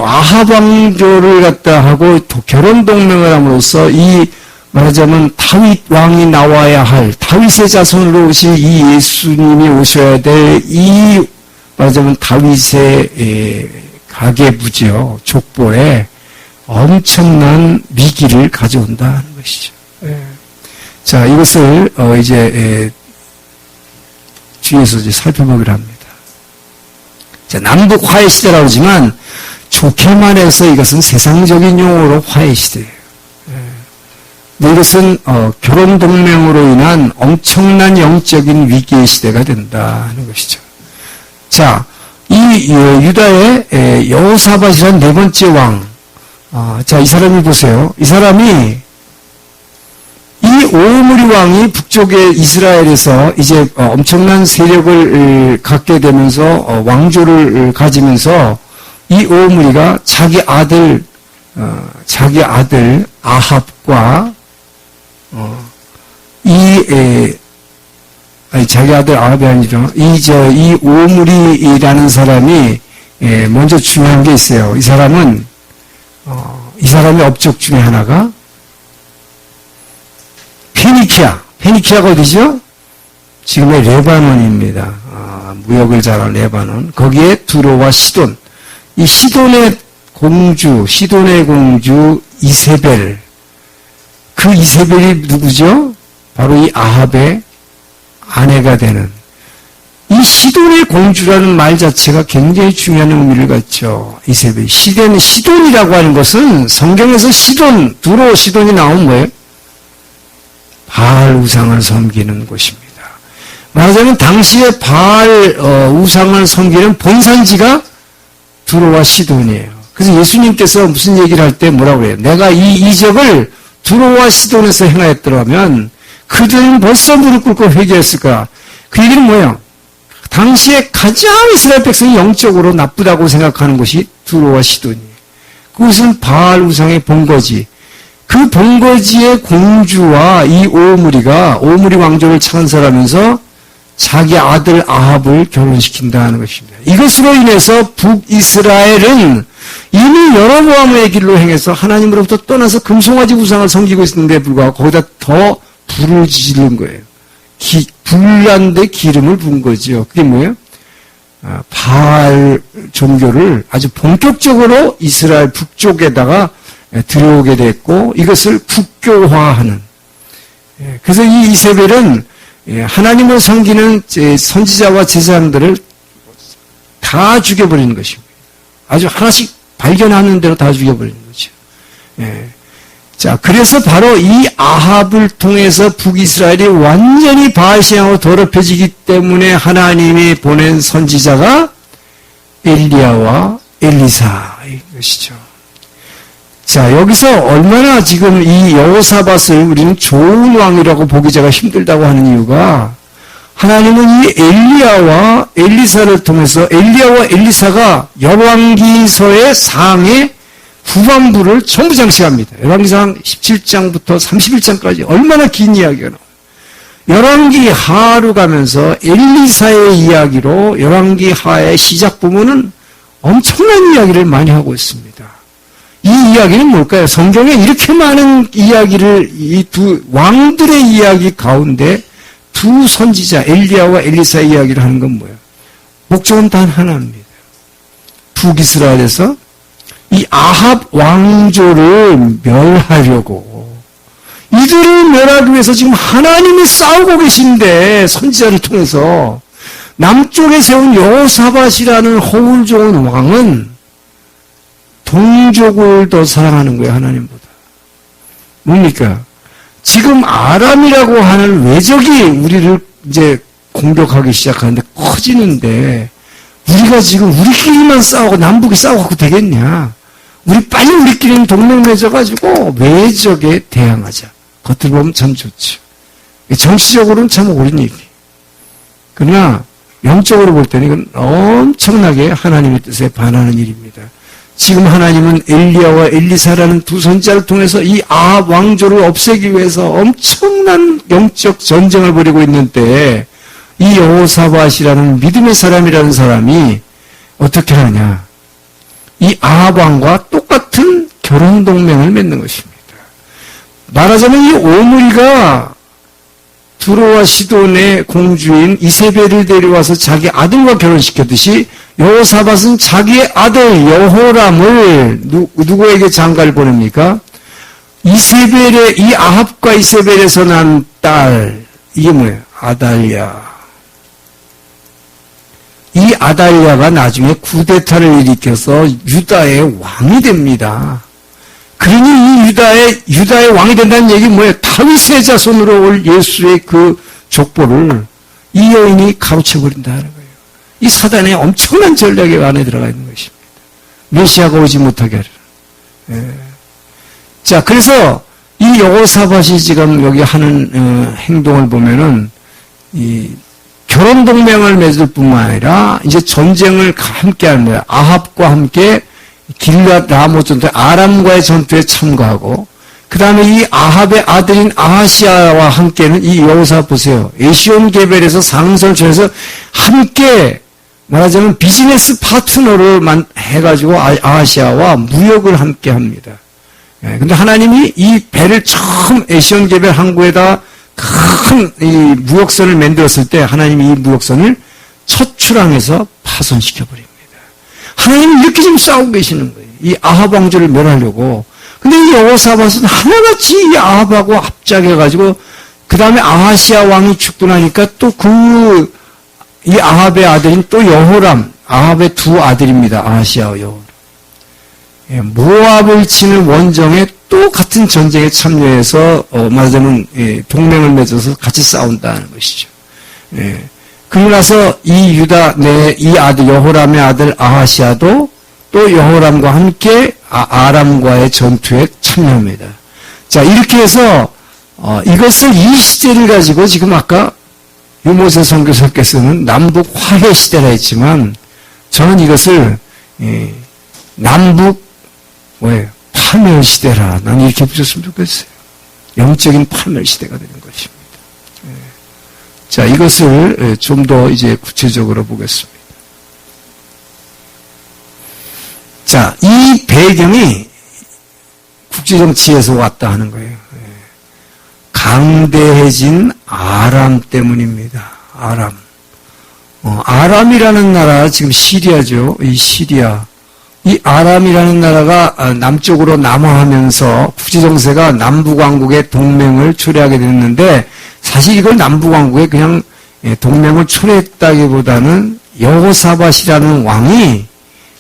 아합 왕조를 갖다 하고 결혼 동맹을 함으로써 이 말하자면 다윗 왕이 나와야 할, 다윗의 자손으로 오실 이 예수님이 오셔야 될 이 말하자면 다윗의 가계부죠, 족보에 엄청난 위기를 가져온다 하는 것이죠. 자, 이것을 이제 뒤에서 이제 살펴보기로 합니다. 자, 남북 화해 시대라고 하지만 좋게 말해서 이것은 세상적인 용어로 화해 시대예요. 이것은 결혼 동맹으로 인한 엄청난 영적인 위기의 시대가 된다 하는 것이죠. 자, 이 유다의 여호사밧이라는 네 번째 왕, 자, 이 사람이 보세요. 이 사람이 이 오므리 왕이 북쪽의 이스라엘에서 이제 엄청난 세력을 갖게 되면서 왕조를 가지면서 이 오므리가 자기 아들 아합과 자기 아들 아합이 아니라 이 오므리라는 사람이 먼저 중요한 게 있어요. 이 사람의 업적 중에 하나가 페니키아가 어디죠? 지금의 레바논입니다. 무역을 잘하는 레바논. 거기에 두로와 시돈. 이 시돈의 공주 이세벨. 그 이세벨이 누구죠? 바로 이 아합의 아내가 되는. 이 시돈의 공주라는 말 자체가 굉장히 중요한 의미를 갖죠. 이세벨. 시돈이라고 하는 것은 성경에서 두로 시돈이 나온 뭐예요? 바알 우상을 섬기는 곳입니다. 말하자면 당시에 바알 우상을 섬기는 본산지가 두로와 시돈이에요. 그래서 예수님께서 무슨 얘기를 할 때 뭐라고 해요? 내가 이 이적을 두로와 시돈에서 행하였더라면 그들은 벌써 무릎 꿇고 회개했을까? 그 얘기는 뭐예요? 당시에 가장 이스라엘 백성이 영적으로 나쁘다고 생각하는 곳이 두로와 시돈이에요. 그것은 바알 우상의 본거지. 그 본거지의 공주와 이 오므리 왕조를 창설하면서 자기 아들 아합을 결혼시킨다는 것입니다. 이것으로 인해서 북이스라엘은 이미 여로보암의 길로 행해서 하나님으로부터 떠나서 금송아지 우상을 섬기고 있었는데 불구하고 거기다 더 불을 지른 거예요. 불난데 기름을 부은 거죠. 그게 뭐예요? 바알 종교를 아주 본격적으로 이스라엘 북쪽에다가 들어오게 됐고 이것을 국교화하는. 그래서 이 이세벨은 하나님을 섬기는 선지자와 제사장들을 다 죽여버리는 것입니다. 아주 하나씩 발견하는 대로 다 죽여버리는 거죠. 자, 그래서 바로 이 아합을 통해서 북이스라엘이 완전히 바알신앙으로 더럽혀지기 때문에 하나님이 보낸 선지자가 엘리야와 엘리사인 것이죠. 자, 여기서 얼마나 지금 이 여호사밧을 우리는 좋은 왕이라고 보기가 힘들다고 하는 이유가 하나님은 이 엘리야와 엘리사를 통해서 엘리야와 엘리사가 열왕기서의 상의 후반부를 전부 장식합니다. 열왕기상 17장부터 31장까지 얼마나 긴 이야기가 나와요. 열왕기 하로 가면서 엘리사의 이야기로 열왕기 하의 시작 부분은 엄청난 이야기를 많이 하고 있습니다. 이 이야기는 뭘까요? 성경에 이렇게 많은 이야기를 이 두 왕들의 이야기 가운데 두 선지자 엘리야와 엘리사의 이야기를 하는 건 뭐예요? 목적은 단 하나입니다. 북이스라엘에서 이 아합 왕조를 멸하려고 이들을 멸하기 위해서 지금 하나님이 싸우고 계신데 선지자를 통해서 남쪽에 세운 여호사밧이라는 허울 좋은 왕은 동족을 더 사랑하는 거예요, 하나님보다. 뭡니까? 지금 아람이라고 하는 외적이 우리를 이제 공격하기 시작하는데 커지는데 우리가 지금 우리끼리만 싸우고 남북이 싸우고 되겠냐? 우리 빨리 우리끼리 동맹 맺어가지고 외적에 대항하자. 겉으로 보면 참 좋죠. 정치적으로는 참 옳은 얘기. 그러나 영적으로 볼 때는 이건 엄청나게 하나님의 뜻에 반하는 일입니다. 지금 하나님은 엘리야와 엘리사라는 두 선지자를 통해서 이 아합 왕조를 없애기 위해서 엄청난 영적 전쟁을 벌이고 있는 때에 이 여호사밧이라는 믿음의 사람이라는 사람이 어떻게 하느냐? 이 아합 왕과 똑같은 결혼 동맹을 맺는 것입니다. 말하자면 이 오므리가 두로와 시돈의 공주인 이세벨을 데려와서 자기 아들과 결혼시켰듯이 여호사밧은 자기의 아들 여호람을 누구에게 장가를 보냅니까? 이세벨의 이 아합과 이세벨에서 난 딸 이게 뭐예요? 아달랴. 이 아달랴가 나중에 쿠데타를 일으켜서 유다의 왕이 됩니다. 그러니 이 유다의 왕이 된다는 얘기는 뭐예요? 다윗의 자손으로 올 예수의 그 족보를 이 여인이 가로채버린다는 거예요. 이 사단의 엄청난 전략의 안에 들어가 있는 것입니다. 메시아가 오지 못하게 하려는. 자, 그래서 이 여호사밧이 지금 여기 하는 행동을 보면은 이 결혼 동맹을 맺을 뿐만 아니라 이제 전쟁을 함께 하는 거예요. 아합과 함께 길앗 라못 전투, 아람과의 전투에 참가하고, 그 다음에 이 아합의 아들인 아하시아와 함께는 이 여호사밧 보세요. 에시온 게벨에서 상설촌에서 함께 말하자면 비즈니스 파트너를 해가지고 아하시아와 무역을 함께 합니다. 근데 하나님이 이 배를 처음 에시온 게벨 항구에다 큰 이 무역선을 만들었을 때 하나님이 이 무역선을 첫 출항해서 파손시켜 버립니다. 하나님이 이렇게 지금 싸우고 계시는 거예요. 이 아합 왕조를 멸하려고. 근데 이 여호사밧은 하나같이 이 아합하고 합작해가지고 그 다음에 아하시아 왕이 죽고 나니까 또 이 아합의 아들인 또 여호람, 아합의 두 아들입니다. 아하시아와 여호람. 모압을 치는 원정에 또 같은 전쟁에 참여해서 말하자면 동맹을 맺어서 같이 싸운다는 것이죠. 그러고 나서 이 유다 이 아들 여호람의 아들 아하시아도 또 여호람과 함께 아람과의 전투에 참여합니다. 자, 이렇게 해서 이것을 이 시대를 가지고 지금 아까 유모세 선교사께서는 남북 화해 시대라 했지만 저는 이것을 남북 파멸 시대라 나는 이렇게 붙였으면 좋겠어요. 영적인 파멸 시대가 되는 것입니다. 자, 이것을 좀 더 이제 구체적으로 보겠습니다. 자, 이 배경이 국제정치에서 왔다 하는 거예요. 강대해진 아람 때문입니다. 아람. 아람이라는 나라, 지금 시리아죠. 이 시리아. 이 아람이라는 나라가 남쪽으로 남하하면서 국제정세가 남북왕국의 동맹을 초래하게 됐는데 사실 이걸 남북왕국의 그냥 동맹을 초래했다기보다는 여호사밧이라는 왕이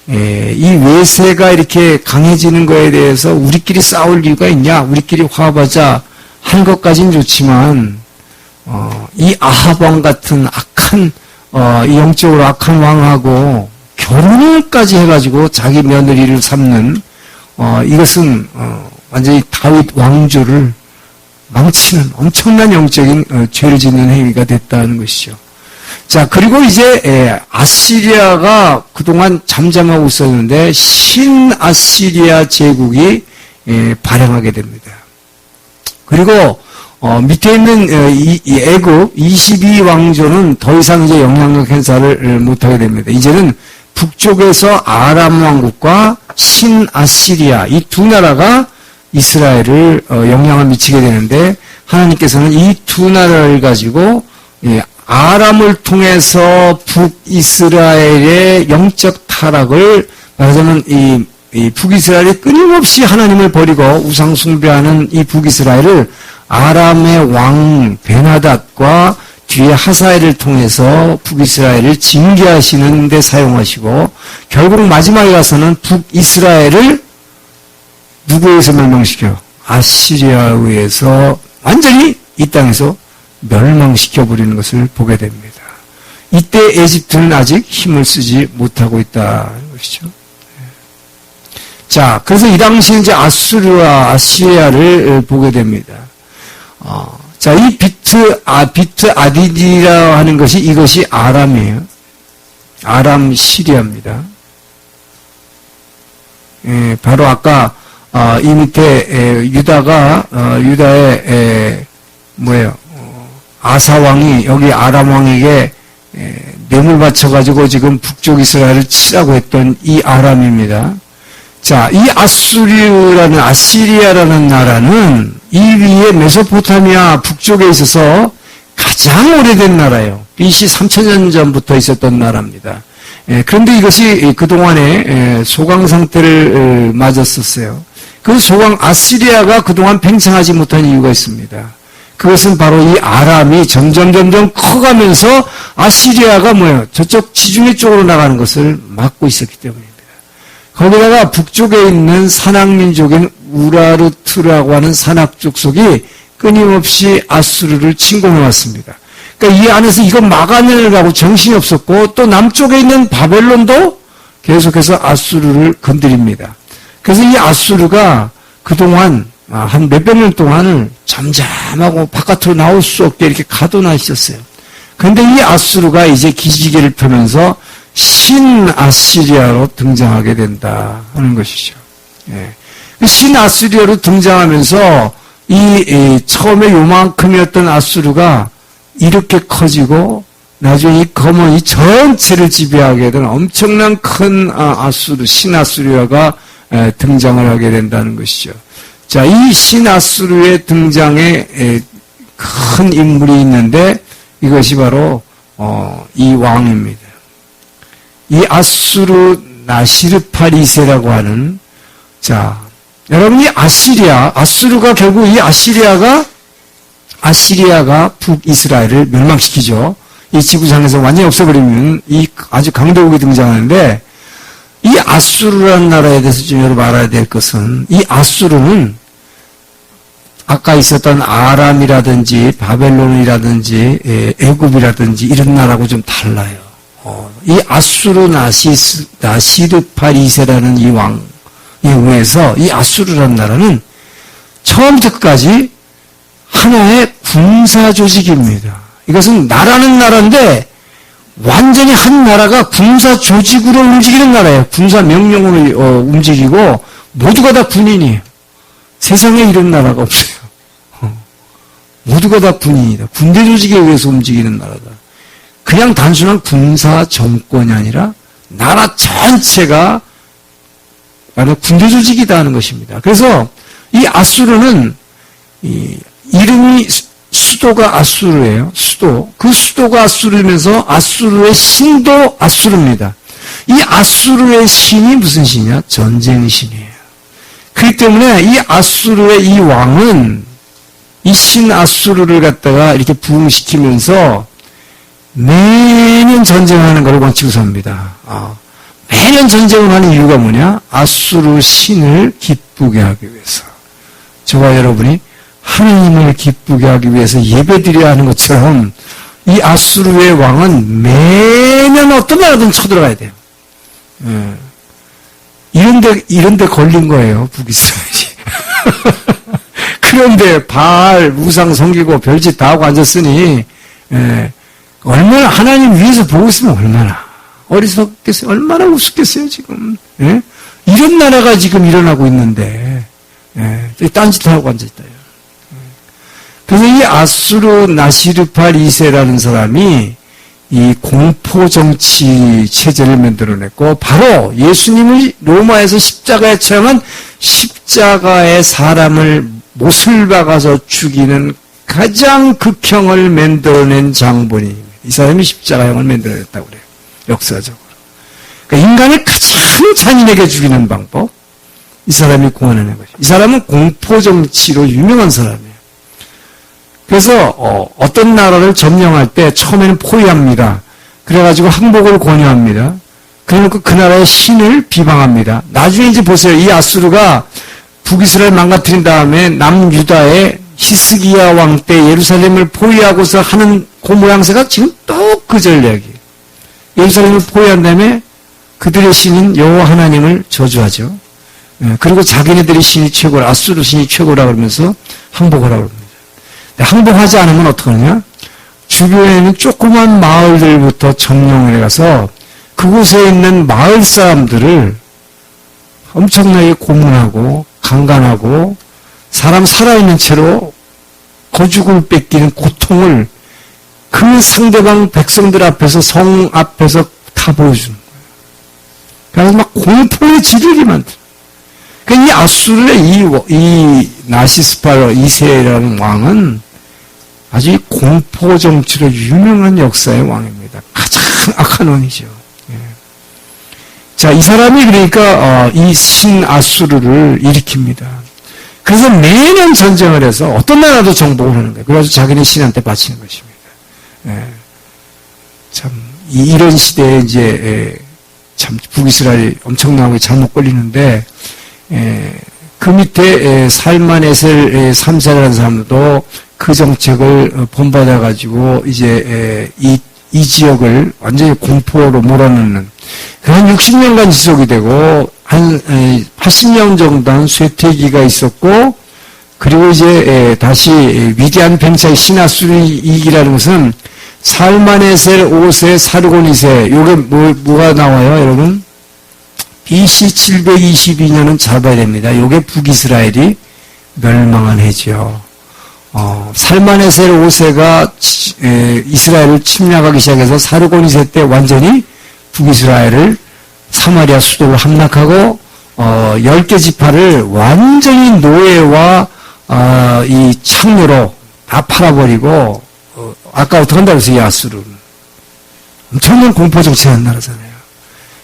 이 외세가 이렇게 강해지는 거에 대해서 우리끼리 싸울 이유가 있냐, 우리끼리 화합하자 하는 것까지는 좋지만 이 아합 왕 같은 악한 이 영적으로 악한 왕하고 결혼을까지 해가지고 자기 며느리를 삼는 이것은 완전히 다윗 왕조를 망치는 엄청난 영적인 죄를 짓는 행위가 됐다는 것이죠. 자, 그리고 이제 아시리아가 그동안 잠잠하고 있었는데 신아시리아 제국이 발행하게 됩니다. 그리고 밑에 있는 이 애굽 22왕조는 더 이상 이제 영향력 행사를 못하게 됩니다. 이제는 북쪽에서 아람 왕국과 신아시리아 이 두 나라가 이스라엘을 영향을 미치게 되는데 하나님께서는 이 두 나라를 가지고 아람을 통해서 북이스라엘의 영적 타락을 말하자면 이 북이스라엘이 끊임없이 하나님을 버리고 우상 숭배하는 이 북이스라엘을 아람의 왕 베나닷과 뒤에 하사엘을 통해서 북이스라엘을 징계하시는 데 사용하시고 결국 마지막에 가서는 북이스라엘을 누구에 의해서 멸망시켜요? 아시리아에 의해서 완전히 이 땅에서 멸망시켜버리는 것을 보게 됩니다. 이때 에집트는 아직 힘을 쓰지 못하고 있다는 것이죠. 자, 그래서 이 당시 이제 아수르와 아시리아를 보게 됩니다. 자, 이 비트 아디디라 하는 것이 이것이 아람이에요. 아람 시리아입니다. 바로 아까 이 밑에 유다의 아사 왕이 여기 아람 왕에게 뇌물 바쳐가지고 지금 북쪽 이스라엘을 치라고 했던 이 아람입니다. 자, 이 아시리아라는 나라는 이 위에 메소포타미아 북쪽에 있어서 가장 오래된 나라예요. BC 3000년 전부터 있었던 나라입니다. 그런데 이것이 그동안에 소강 상태를 맞았었어요. 그 소강 아시리아가 그동안 팽창하지 못한 이유가 있습니다. 그것은 바로 이 아람이 점점 커가면서 아시리아가 저쪽 지중해 쪽으로 나가는 것을 막고 있었기 때문입니다. 거기다가 북쪽에 있는 산악민족인 우라르트라고 하는 산악족속이 끊임없이 아수르를 침공해왔습니다. 그러니까 이 안에서 이거 막아내려고 정신이 없었고 또 남쪽에 있는 바벨론도 계속해서 아수르를 건드립니다. 그래서 이 아수르가 그동안 한 몇백 년 동안을 잠잠하고 바깥으로 나올 수 없게 이렇게 가둬놔 있었어요. 그런데 이 아수르가 이제 기지개를 펴면서 신아시리아로 등장하게 된다 하는 것이죠. 예. 신아시리아로 등장하면서 처음에 요만큼이었던 아수르가 이렇게 커지고 나중에 이 검은 이 전체를 지배하게 된 엄청난 큰 신아수르가 등장을 하게 된다는 것이죠. 자, 이 신아수르의 등장에 큰 인물이 있는데 이것이 바로 이 왕입니다. 이 아수르 나시르팔 2세라고 하는, 자, 여러분이 아수르가 결국 이 아시리아가 북이스라엘을 멸망시키죠. 이 지구상에서 완전히 없어버리면 이 아주 강대국이 등장하는데, 이 아수르라는 나라에 대해서 좀 여러분 알아야 될 것은, 이 아수르는 아까 있었던 아람이라든지 바벨론이라든지 애굽이라든지 이런 나라하고 좀 달라요. 이 아수르 나시르팔 2세라는 이 왕에 의해서 이 아수르라는 나라는 처음부터 끝까지 하나의 군사 조직입니다. 이것은 나라는 나라인데 완전히 한 나라가 군사 조직으로 움직이는 나라예요. 군사 명령으로 움직이고 모두가 다 군인이에요. 세상에 이런 나라가 없어요. 모두가 다 군인이다. 군대 조직에 의해서 움직이는 나라다. 그냥 단순한 군사 정권이 아니라 나라 전체가 바로 군대 조직이다 하는 것입니다. 그래서 이 아수르는 이름이 수도가 아수르예요. 그 수도가 아수르면서 아수르의 신도 아수르입니다. 이 아수르의 신이 무슨 신이냐? 전쟁 신이에요. 그렇기 때문에 이 아수르의 이 왕은 이 신 아수르를 갖다가 이렇게 부흥시키면서 매년 전쟁하는 걸 원칙으로 삽니다. 매년 전쟁을 하는 이유가 뭐냐? 아수르 신을 기쁘게 하기 위해서. 저와 여러분이 하나님을 기쁘게 하기 위해서 예배드려야 하는 것처럼 이 아수르의 왕은 매년 어떤 나라든 쳐들어가야 돼요. 이런데 걸린 거예요, 북이스라엘이. 그런데 바알, 우상 섬기고 별짓 다 하고 앉았으니, 얼마나 하나님 위에서 보고 있으면 얼마나 어리석겠어요? 얼마나 우습겠어요, 지금. 예? 이런 나라가 지금 일어나고 있는데, 딴짓하고 앉아있다. 그래서 이 아수르 나시르팔 2세라는 사람이 이 공포정치 체제를 만들어냈고, 바로 예수님을 로마에서 십자가에 처형한 십자가의 사람을 못을 박아서 죽이는 가장 극형을 만들어낸 장본인입니다. 이 사람이 십자가형을 만들어냈다고 그래요. 역사적으로. 그러니까 인간을 가장 잔인하게 죽이는 방법, 이 사람이 공헌해낸 거죠. 이 사람은 공포정치로 유명한 사람이에요. 그래서 어떤 나라를 점령할 때 처음에는 포위합니다. 그래가지고 항복을 권유합니다. 그래놓고 그 나라의 신을 비방합니다. 나중에 이제 보세요. 이 아수르가 북이스라엘 망가뜨린 다음에 남유다의 히스기야 왕 때 예루살렘을 포위하고서 하는 그 모양새가 지금 또 그 전략이에요. 예루살렘을 포위한 다음에 그들의 신인 여호와 하나님을 저주하죠. 그리고 자기네들의 신이 최고라, 아수르 신이 최고라 그러면서 항복하라고 합니다. 항복하지 않으면 어떡하느냐? 주변에 있는 조그만 마을들부터 점령을 해가서 그곳에 있는 마을 사람들을 엄청나게 고문하고 강간하고 사람 살아있는 채로 거죽을 뺏기는 고통을 그 상대방 백성들 앞에서, 성 앞에서 다 보여주는 거예요. 그래서 막 공포의 지르게 만들어요. 그러니까 이 아수르의 이 나시스팔 2세라는 왕은 아주 공포 정치로 유명한 역사의 왕입니다. 가장 악한 왕이죠. 예. 자, 이 사람이 그러니까 이 신아수르를 일으킵니다. 그래서 매년 전쟁을 해서 어떤 나라도 정복을 하는 거예요. 그래서 자기네 신한테 바치는 것입니다. 예. 참 이런 시대에 이제 참 북이스라엘이 엄청나게 잘못 걸리는데, 그 밑에 살만에셀 3세라는 사람도 그 정책을 본받아가지고 이제 이 지역을 완전히 공포로 몰아넣는 그런 60년간 지속이 되고 한 80년 정도 한 쇠퇴기가 있었고, 그리고 이제 다시 위대한 뱀사의 시나수르이기라는 것은 살마네셀 5세 사르고니세, 요게 뭐가 나와요 여러분? BC 722년은 잘 봐야 됩니다. 요게 북이스라엘이 멸망한 해죠. 살마네셀 5세가 이스라엘을 침략하기 시작해서 사르고니세 때 완전히 북이스라엘을 사마리아 수도를 함락하고 10개 지파를 완전히 노예와 이 창녀로 다 팔아버리고 아까 어떻게 한다고 했어요? 야수르는 엄청난 공포 정치하는 나라잖아요.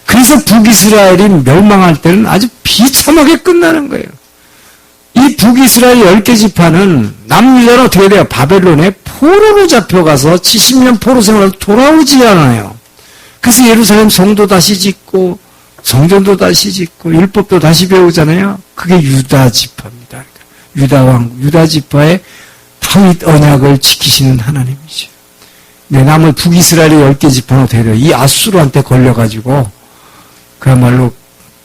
그래서 북이스라엘이 멸망할 때는 아주 비참하게 끝나는 거예요. 이 북이스라엘 10개 지파는 남유다는 어떻게 돼요? 바벨론에 포로로 잡혀가서 70년 포로 생활을 돌아오지 않아요. 그래서 예루살렘 성도 다시 짓고 성전도 다시 짓고 율법도 다시 배우잖아요. 그게 유다 지파입니다. 유다 왕, 유다 지파의 다윗 언약을 지키시는 하나님이죠. 네, 남은 북이스라엘의 10개 지파는 어떻게 돼요? 이 아수르한테 걸려가지고 그야말로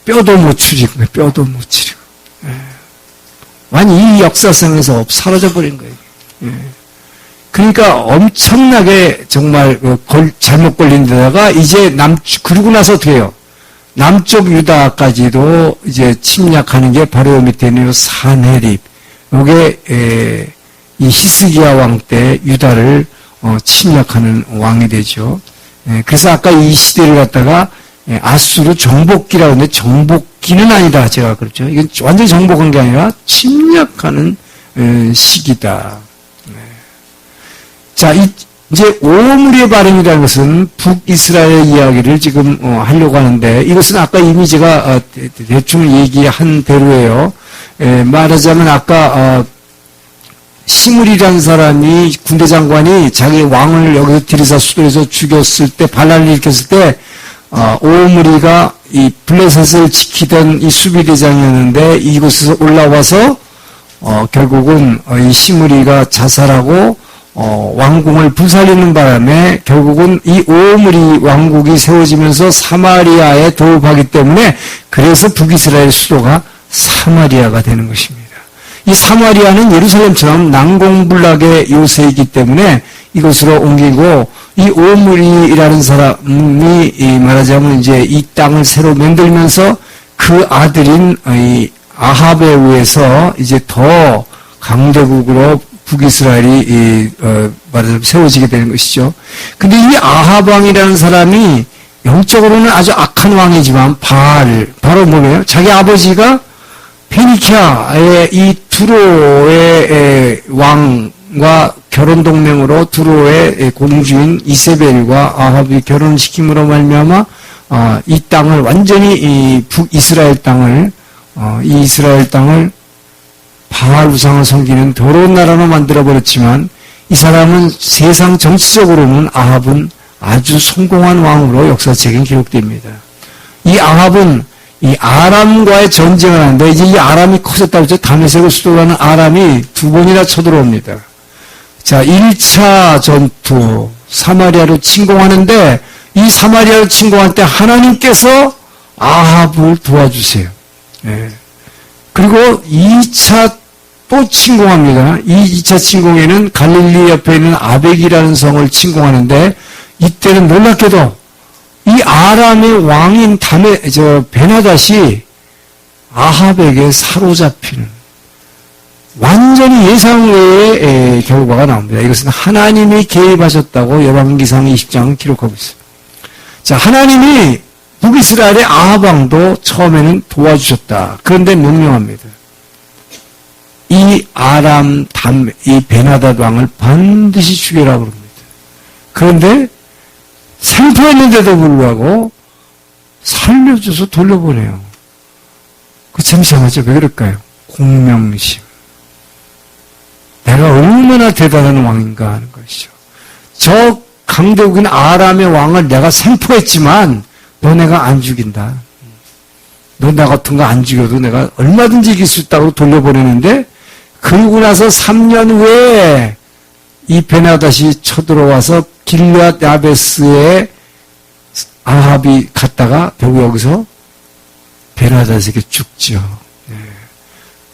뼈도 못 추리고 뼈도 못 추리고 완전히 이 역사상에서 사라져버린 거예요. 그러니까 엄청나게 정말 잘못 걸린 데다가 이제 그러고 나서 어떻게 해요? 남쪽 유다까지도 이제 침략하는 게 바로 밑에 있는 산헤립. 요게 이 히스기야 왕 때 유다를 침략하는 왕이 되죠. 그래서 아까 이 시대를 갖다가 아수르 정복기라고 하는데 정복기는 아니다. 제가 그렇죠. 이건 완전히 정복한 게 아니라 침략하는 시기다. 자, 이제 오므리의 발음이라는 것은 북이스라엘 이야기를 지금 하려고 하는데 이것은 아까 이미 제가 대충 얘기한 대로예요. 말하자면 아까 시므리라는 사람이 군대 장관이 자기 왕을 여기서 디르사 수도에서 죽였을 때 반란을 일으켰을 때 오므리가 이 블레셋을 지키던 이 수비대장이었는데 이곳에서 올라와서 결국은 이 시므리가 자살하고 왕궁을 불살리는 바람에 결국은 이 오므리 왕국이 세워지면서 사마리아에 도읍하기 때문에 그래서 북이스라엘 수도가 사마리아가 되는 것입니다. 이 사마리아는 예루살렘처럼 난공불락의 요새이기 때문에 이곳으로 옮기고 이 오므리라는 사람이 말하자면 이제 이 땅을 새로 만들면서 그 아들인 이 아합에 의해서 이제 더 강대국으로 북이스라엘이 말하자면 세워지게 되는 것이죠. 근데 이 아합 왕이라는 사람이 영적으로는 아주 악한 왕이지만 바로 뭐예요? 자기 아버지가 페니키아의 이 두로의 왕과 결혼 동맹으로 두로의 공주인 이세벨과 아합이 결혼시킴으로 말미암아 이 땅을 완전히 이 북이스라엘 땅을 이 이스라엘 땅을 바알 우상을 섬기는 더러운 나라로 만들어버렸지만 이 사람은 세상 정치적으로는 아합은 아주 성공한 왕으로 역사책에 기록됩니다. 이 아합은 이 아람과의 전쟁을 하는데 이제 이 아람이 커졌다고 했죠. 다메섹을 수도로 하는 아람이 2번이나 쳐들어옵니다. 자, 1차 전투 사마리아로 침공하는데 이 사마리아로 침공할 때 하나님께서 아합을 도와주세요. 그리고 2차 또 침공합니다. 이 2차 침공에는 갈릴리 옆에 있는 아벡이라는 성을 침공하는데 이때는 놀랍게도 이 아람의 왕인 베나닷이 아합에게 사로잡히는 완전히 예상 외의 결과가 나옵니다. 이것은 하나님이 개입하셨다고 열왕기상 20장은 기록하고 있어요. 자, 하나님이 북이스라엘의 아합 왕도 처음에는 도와주셨다. 그런데 명령합니다. 이 이 베나닷 왕을 반드시 죽여라 그럽니다. 그런데 생포했는데도 불구하고 살려줘서 돌려보내요. 그 참 이상하죠? 왜 그럴까요? 공명심. 내가 얼마나 대단한 왕인가 하는 것이죠. 저 강대국인 아람의 왕을 내가 생포했지만 너네가 안 죽인다. 너 나 같은 거 안 죽여도 내가 얼마든지 이길 수 있다고 돌려보내는데 그러고 나서 3년 후에 이 베나닷이 쳐들어와서 길앗 야베스에 아합이 갔다가 결국 여기서 베나다에게 죽죠.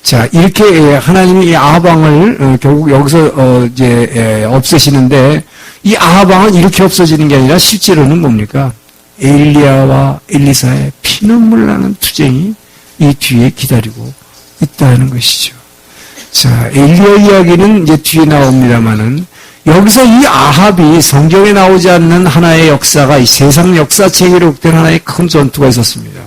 자, 이렇게 하나님이 이 아합왕을 결국 여기서 이제 없애시는데, 이 아합왕은 이렇게 없어지는 게 아니라 실제로는 뭡니까? 엘리야와 엘리사의 피눈물 나는 투쟁이 이 뒤에 기다리고 있다는 것이죠. 자, 엘리야 이야기는 이제 뒤에 나옵니다만은, 여기서 이 아합이 성경에 나오지 않는 하나의 역사가 이 세상 역사책에 기록된 하나의 큰 전투가 있었습니다.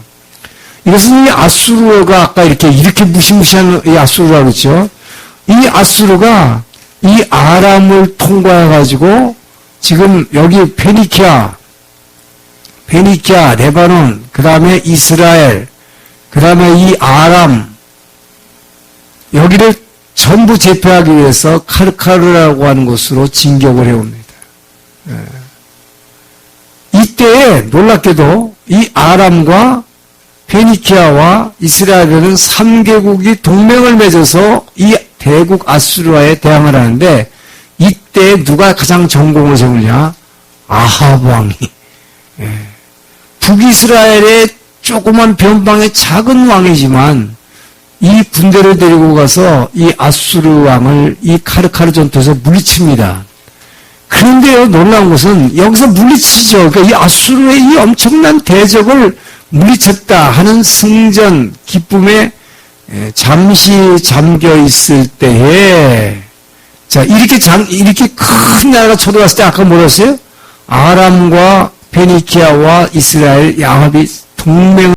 이것은 이 아수르가 아까 이렇게 무시무시한 이 아수르라고 그랬죠. 이 아수르가 이 아람을 통과해가지고 지금 여기 페니키아, 레바논, 그 다음에 이스라엘, 그 다음에 이 아람, 여기를 전부 제패하기 위해서 카르카르라고 하는 곳으로 진격을 해옵니다. 이때에 놀랍게도 이 아람과 페니키아와 이스라엘은 3개국이 동맹을 맺어서 이 대국 아수르와에 대항을 하는데, 이때 누가 가장 전공을 세우냐? 아합 왕이. 북이스라엘의 조그만 변방의 작은 왕이지만 이 군대를 데리고 가서 이 아수르 왕을 이 카르카르 전투에서 물리칩니다. 그런데요, 놀라운 것은 여기서 물리치죠. 그러니까 이 아수르의 이 엄청난 대적을 물리쳤다 하는 승전 기쁨에 잠시 잠겨 있을 때에, 자, 이렇게 큰 나라가 쳐들어왔을 때 아까 뭐랬어요? 아람과 페니키아와 이스라엘, 아합이 동맹을